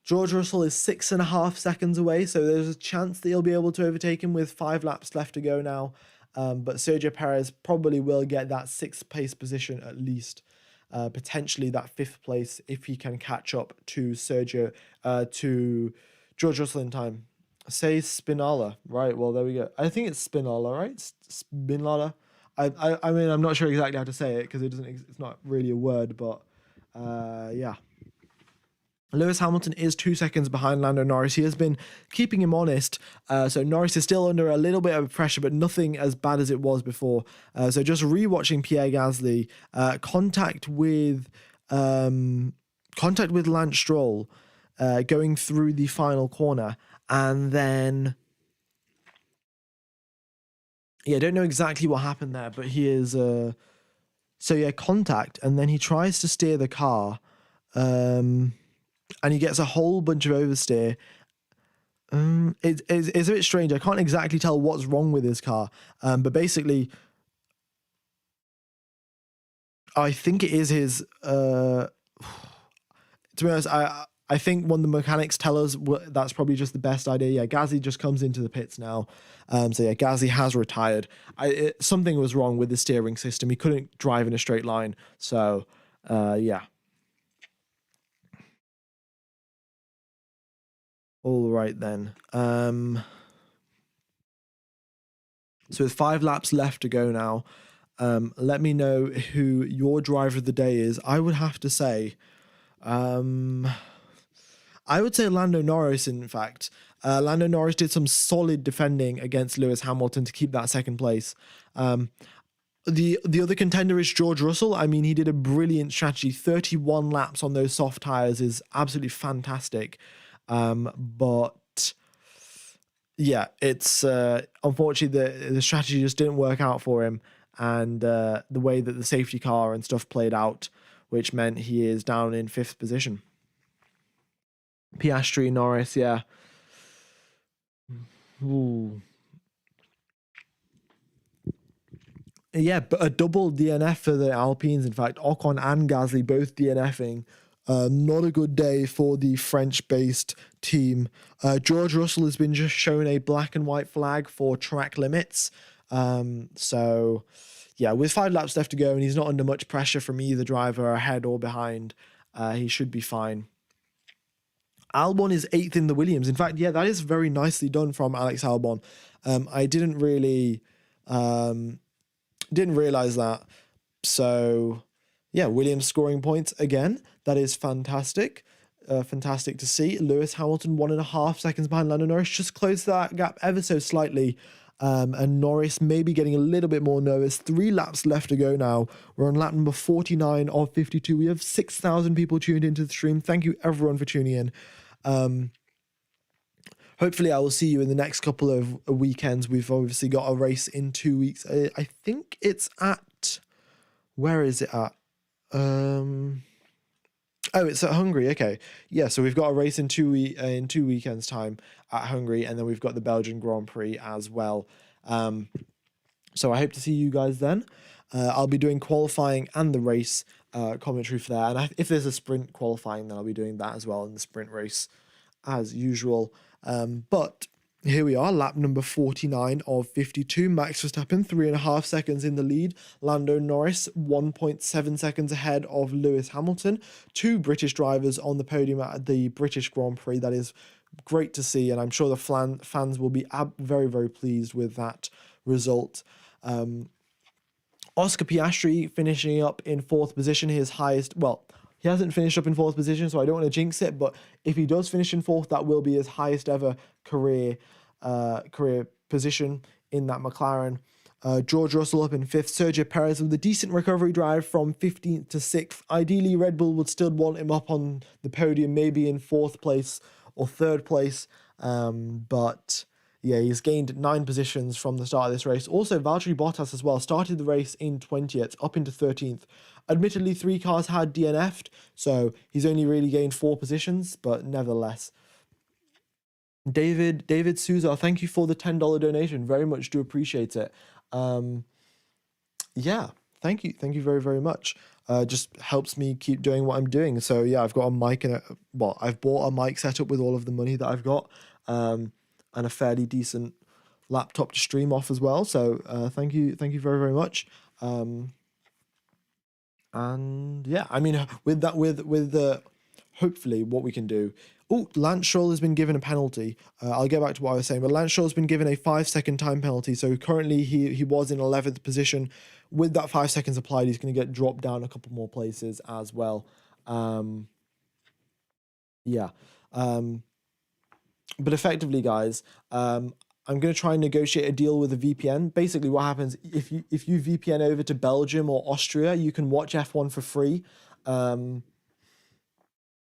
George Russell is 6.5 seconds away, so there's a chance that he'll be able to overtake him with 5 laps left to go now. But Sergio Perez probably will get that 6th place position at least. Potentially that 5th place if he can catch up to to George Russell in time. Say Spinola, right? Well, there we go. I think it's Spinola, right? Spinola. I mean, I'm not sure exactly how to say it because it's not really a word, but yeah. Lewis Hamilton is 2 seconds behind Lando Norris. He has been keeping him honest. So Norris is still under a little bit of pressure, but nothing as bad as it was before. So just rewatching Pierre Gasly, contact with Lance Stroll, going through the final corner, and then I don't know exactly what happened there, but he is contact, and then he tries to steer the car. And he gets a whole bunch of oversteer. It's a bit strange. I can't exactly tell what's wrong with his car. But basically, I think it is his. To be honest, I think when the mechanics tell us that's probably just the best idea. Yeah, Gasly just comes into the pits now. Gasly has retired. Something was wrong with the steering system. He couldn't drive in a straight line. So, yeah. All right then. So with 5 laps left to go now, let me know who your driver of the day is. I would have to say, I would say Lando Norris, in fact. Lando Norris did some solid defending against Lewis Hamilton to keep that second place. The other contender is George Russell. I mean, he did a brilliant strategy. 31 laps on those soft tyres is absolutely fantastic. But yeah, it's unfortunately the strategy just didn't work out for him, and the way that the safety car and stuff played out, which meant he is down in 5th position. Piastri, Norris, yeah. Ooh. Yeah, but a double DNF for the Alpines. In fact, Ocon and Gasly both DNFing. Not a good day for the French-based team. George Russell has been just shown a black and white flag for track limits. So, yeah, with 5 laps left to go, and he's not under much pressure from either driver ahead or behind, he should be fine. Albon is 8th in the Williams. In fact, yeah, that is very nicely done from Alex Albon. I didn't really didn't realize that. So, yeah, Williams scoring points again. That is fantastic. Fantastic to see. Lewis Hamilton 1.5 seconds behind Lando Norris. Just closed that gap ever so slightly. And Norris maybe getting a little bit more nervous. 3 laps left to go now. We're on lap number 49 of 52. We have 6,000 people tuned into the stream. Thank you everyone for tuning in. Hopefully I will see you in the next couple of weekends. We've obviously got a race in 2 weeks. I think it's at... Where is it at? Oh, it's at Hungary. Okay. Yeah, so we've got a race in 2 weekends' time at Hungary, and then we've got the Belgian Grand Prix as well. So I hope to see you guys then. I'll be doing qualifying and the race commentary for that. And if there's a sprint qualifying, then I'll be doing that as well in the sprint race as usual. But here we are, lap number 49 of 52. Max Verstappen, 3.5 seconds in the lead. Lando Norris, 1.7 seconds ahead of Lewis Hamilton. 2 British drivers on the podium at the British Grand Prix. That is great to see, and I'm sure the fans will be very, very pleased with that result. Oscar Piastri finishing up in 4th position, his highest... Well, he hasn't finished up in 4th position, so I don't want to jinx it, but if he does finish in 4th, that will be his highest ever career position in that McLaren. George Russell up in 5th. Sergio Perez with a decent recovery drive from 15th to 6th. Ideally, Red Bull would still want him up on the podium, maybe in 4th place or 3rd place. But yeah, he's gained 9 positions from the start of this race. Also, Valtteri Bottas as well started the race in 20th, up into 13th. Admittedly, 3 cars had DNF'd, so he's only really gained 4 positions, but nevertheless. David Souza, thank you for the $10 donation. Very much do appreciate it. Yeah, thank you very, very much. Just helps me keep doing what I'm doing. So yeah, I've got a mic and I've bought a mic setup with all of the money that I've got, and a fairly decent laptop to stream off as well. So thank you very, very much. And yeah, I mean, with the hopefully what we can do, Oh, Lance Stroll has been given a penalty. I'll get back to what I was saying, but Lance Stroll has been given a 5-second time penalty. So currently he was in 11th position. With that 5 seconds applied, he's going to get dropped down a couple more places as well. Yeah. But effectively, guys, I'm going to try and negotiate a deal with a VPN. Basically, what happens if you VPN over to Belgium or Austria, you can watch F1 for free.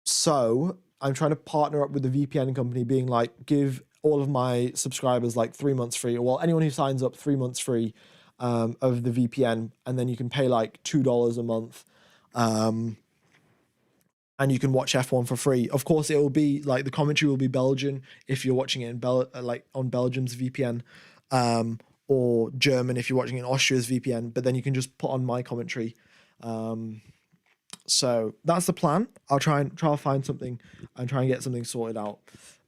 So I'm trying to partner up with the VPN company, being like, give all of my subscribers like 3 months free, or well, anyone who signs up 3 months free of the VPN, and then you can pay like $2 a month. And you can watch F1 for free. Of course, it will be like the commentary will be Belgian if you're watching it in like on Belgium's VPN, or German if you're watching it in Austria's VPN. But then you can just put on my commentary. So that's the plan. I'll try to find something and try and get something sorted out.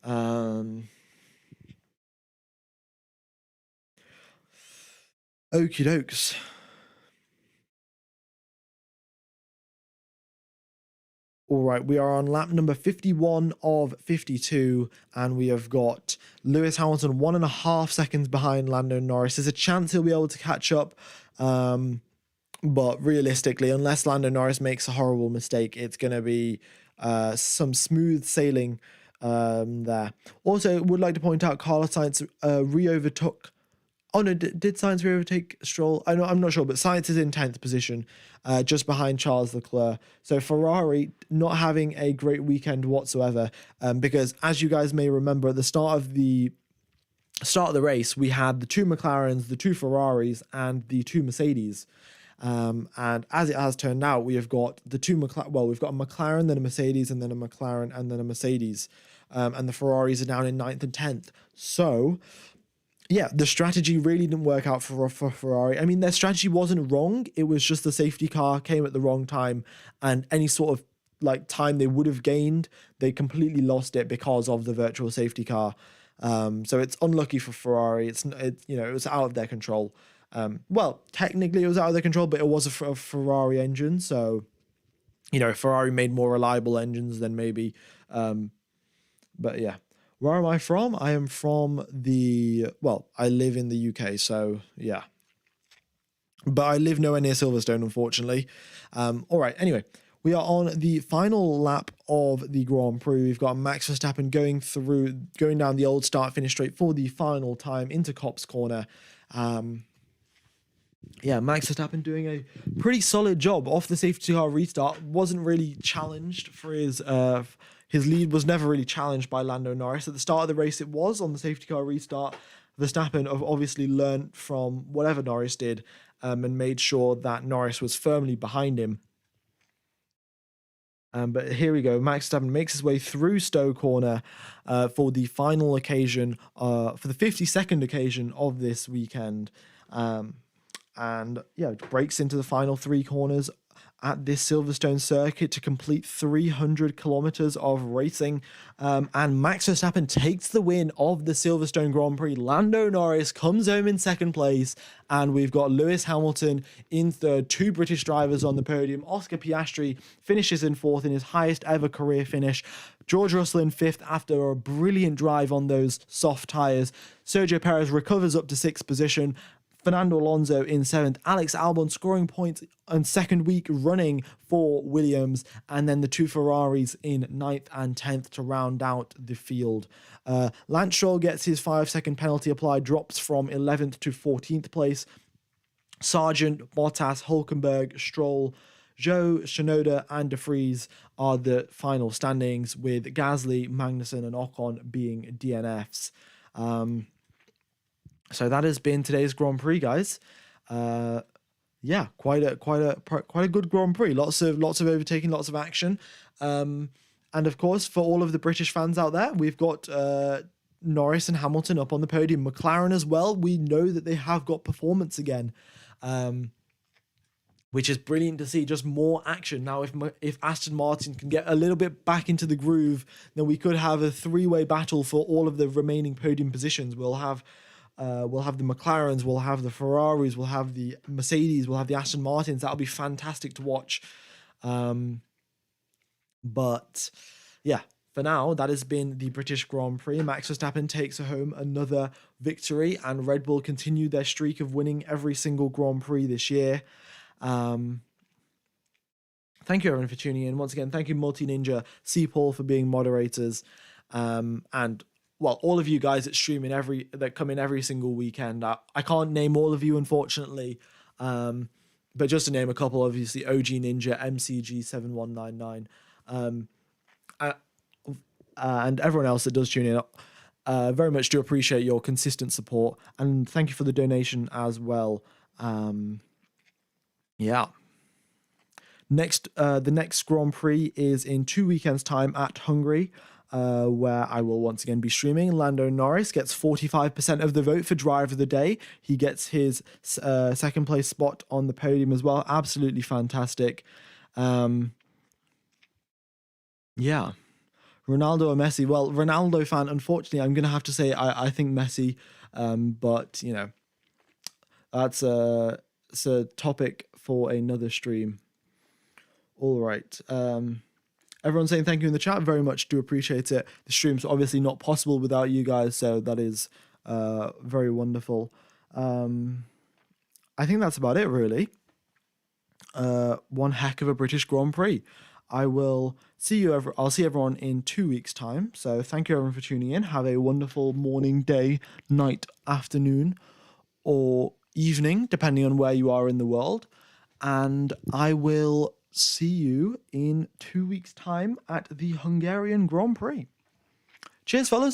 Okie dokes. All right, we are on lap number 51 of 52, and we have got Lewis Hamilton 1.5 seconds behind Lando Norris. There's a chance he'll be able to catch up, but realistically, unless Lando Norris makes a horrible mistake, it's going to be some smooth sailing there. Also, would like to point out Carlos Sainz re-overtook. Oh no, did Sainz overtake Stroll? I'm not sure, but Sainz is in 10th position, just behind Charles Leclerc. So Ferrari not having a great weekend whatsoever, because as you guys may remember, at the start of the race, we had the 2 McLarens, the 2 Ferraris, and the 2 Mercedes. And as it has turned out, we have got the 2 we've got a McLaren, then a Mercedes, and then a McLaren, and then a Mercedes. And the Ferraris are down in 9th and 10th. So yeah, the strategy really didn't work out for Ferrari. I mean, their strategy wasn't wrong. It was just the safety car came at the wrong time, and any sort of like time they would have gained, they completely lost it because of the virtual safety car. So it's unlucky for Ferrari. It was out of their control. Well, technically it was out of their control, but it was a Ferrari engine. So, Ferrari made more reliable engines than maybe. But yeah. Where am I from? I am from I live in the UK, so yeah. But I live nowhere near Silverstone, unfortunately. All right, anyway, we are on the final lap of the Grand Prix. We've got Max Verstappen going down the old start-finish straight for the final time into Copse Corner. Max Verstappen doing a pretty solid job off the safety car restart. Wasn't really challenged for his lead was never really challenged by Lando Norris. At the start of the race, it was on the safety car restart. Verstappen obviously learned from whatever Norris did, and made sure that Norris was firmly behind him. But here we go. Max Verstappen makes his way through Stowe Corner for the final occasion, for the 52nd occasion of this weekend. Breaks into the final 3 corners at this Silverstone circuit to complete 300 kilometers of racing. And Max Verstappen takes the win of the Silverstone Grand Prix. Lando Norris comes home in 2nd place, and we've got Lewis Hamilton in 3rd, 2 British drivers on the podium. Oscar Piastri finishes in 4th in his highest ever career finish. George Russell in 5th after a brilliant drive on those soft tyres. Sergio Perez recovers up to 6th position. Fernando Alonso in 7th, Alex Albon scoring points on 2nd week running for Williams, and then the 2 Ferraris in 9th and 10th to round out the field. Lance Stroll gets his 5-second penalty applied, drops from 11th to 14th place. Sargent, Bottas, Hulkenberg, Stroll, Zhou, Shinoda, and De Vries are the final standings, with Gasly, Magnussen, and Ocon being DNFs. So that has been today's Grand Prix, guys. Quite a good Grand Prix. Lots of overtaking, lots of action. And of course, for all of the British fans out there, we've got Norris and Hamilton up on the podium. McLaren as well. We know that they have got performance again, which is brilliant to see. Just more action now. If Aston Martin can get a little bit back into the groove, then we could have a 3-way battle for all of the remaining podium positions. We'll have the McLarens, we'll have the Ferraris, we'll have the Mercedes, we'll have the Aston Martins. That'll be fantastic to watch. But yeah, for now, that has been the British Grand Prix. Max Verstappen takes home another victory, and Red Bull continue their streak of winning every single Grand Prix this year. Thank you, everyone, for tuning in. Once again, thank you, Multi Ninja, C Paul, for being moderators, and well, all of you guys that stream that come in every single weekend. I can't name all of you, unfortunately, but just to name a couple, obviously, OG Ninja, MCG7199, and everyone else that does tune in. Very much do appreciate your consistent support, and thank you for the donation as well. Yeah. The next Grand Prix is in 2 weekends' time at Hungary, where I will once again be streaming. Lando Norris gets 45% of the vote for Driver of the Day. He gets his second place spot on the podium as well. Absolutely fantastic. Yeah. Ronaldo or Messi? Well, Ronaldo fan, unfortunately, I'm going to have to say I think Messi, but, you know, it's a topic for another stream. All right. Everyone saying thank you in the chat. Very much do appreciate it. The stream's obviously not possible without you guys, so that is very wonderful. I think that's about it, really. One heck of a British Grand Prix. I'll see everyone in 2 weeks' time. So thank you everyone for tuning in. Have a wonderful morning, day, night, afternoon, or evening, depending on where you are in the world. And I will see you in 2 weeks' time at the Hungarian Grand Prix. Cheers, fellas.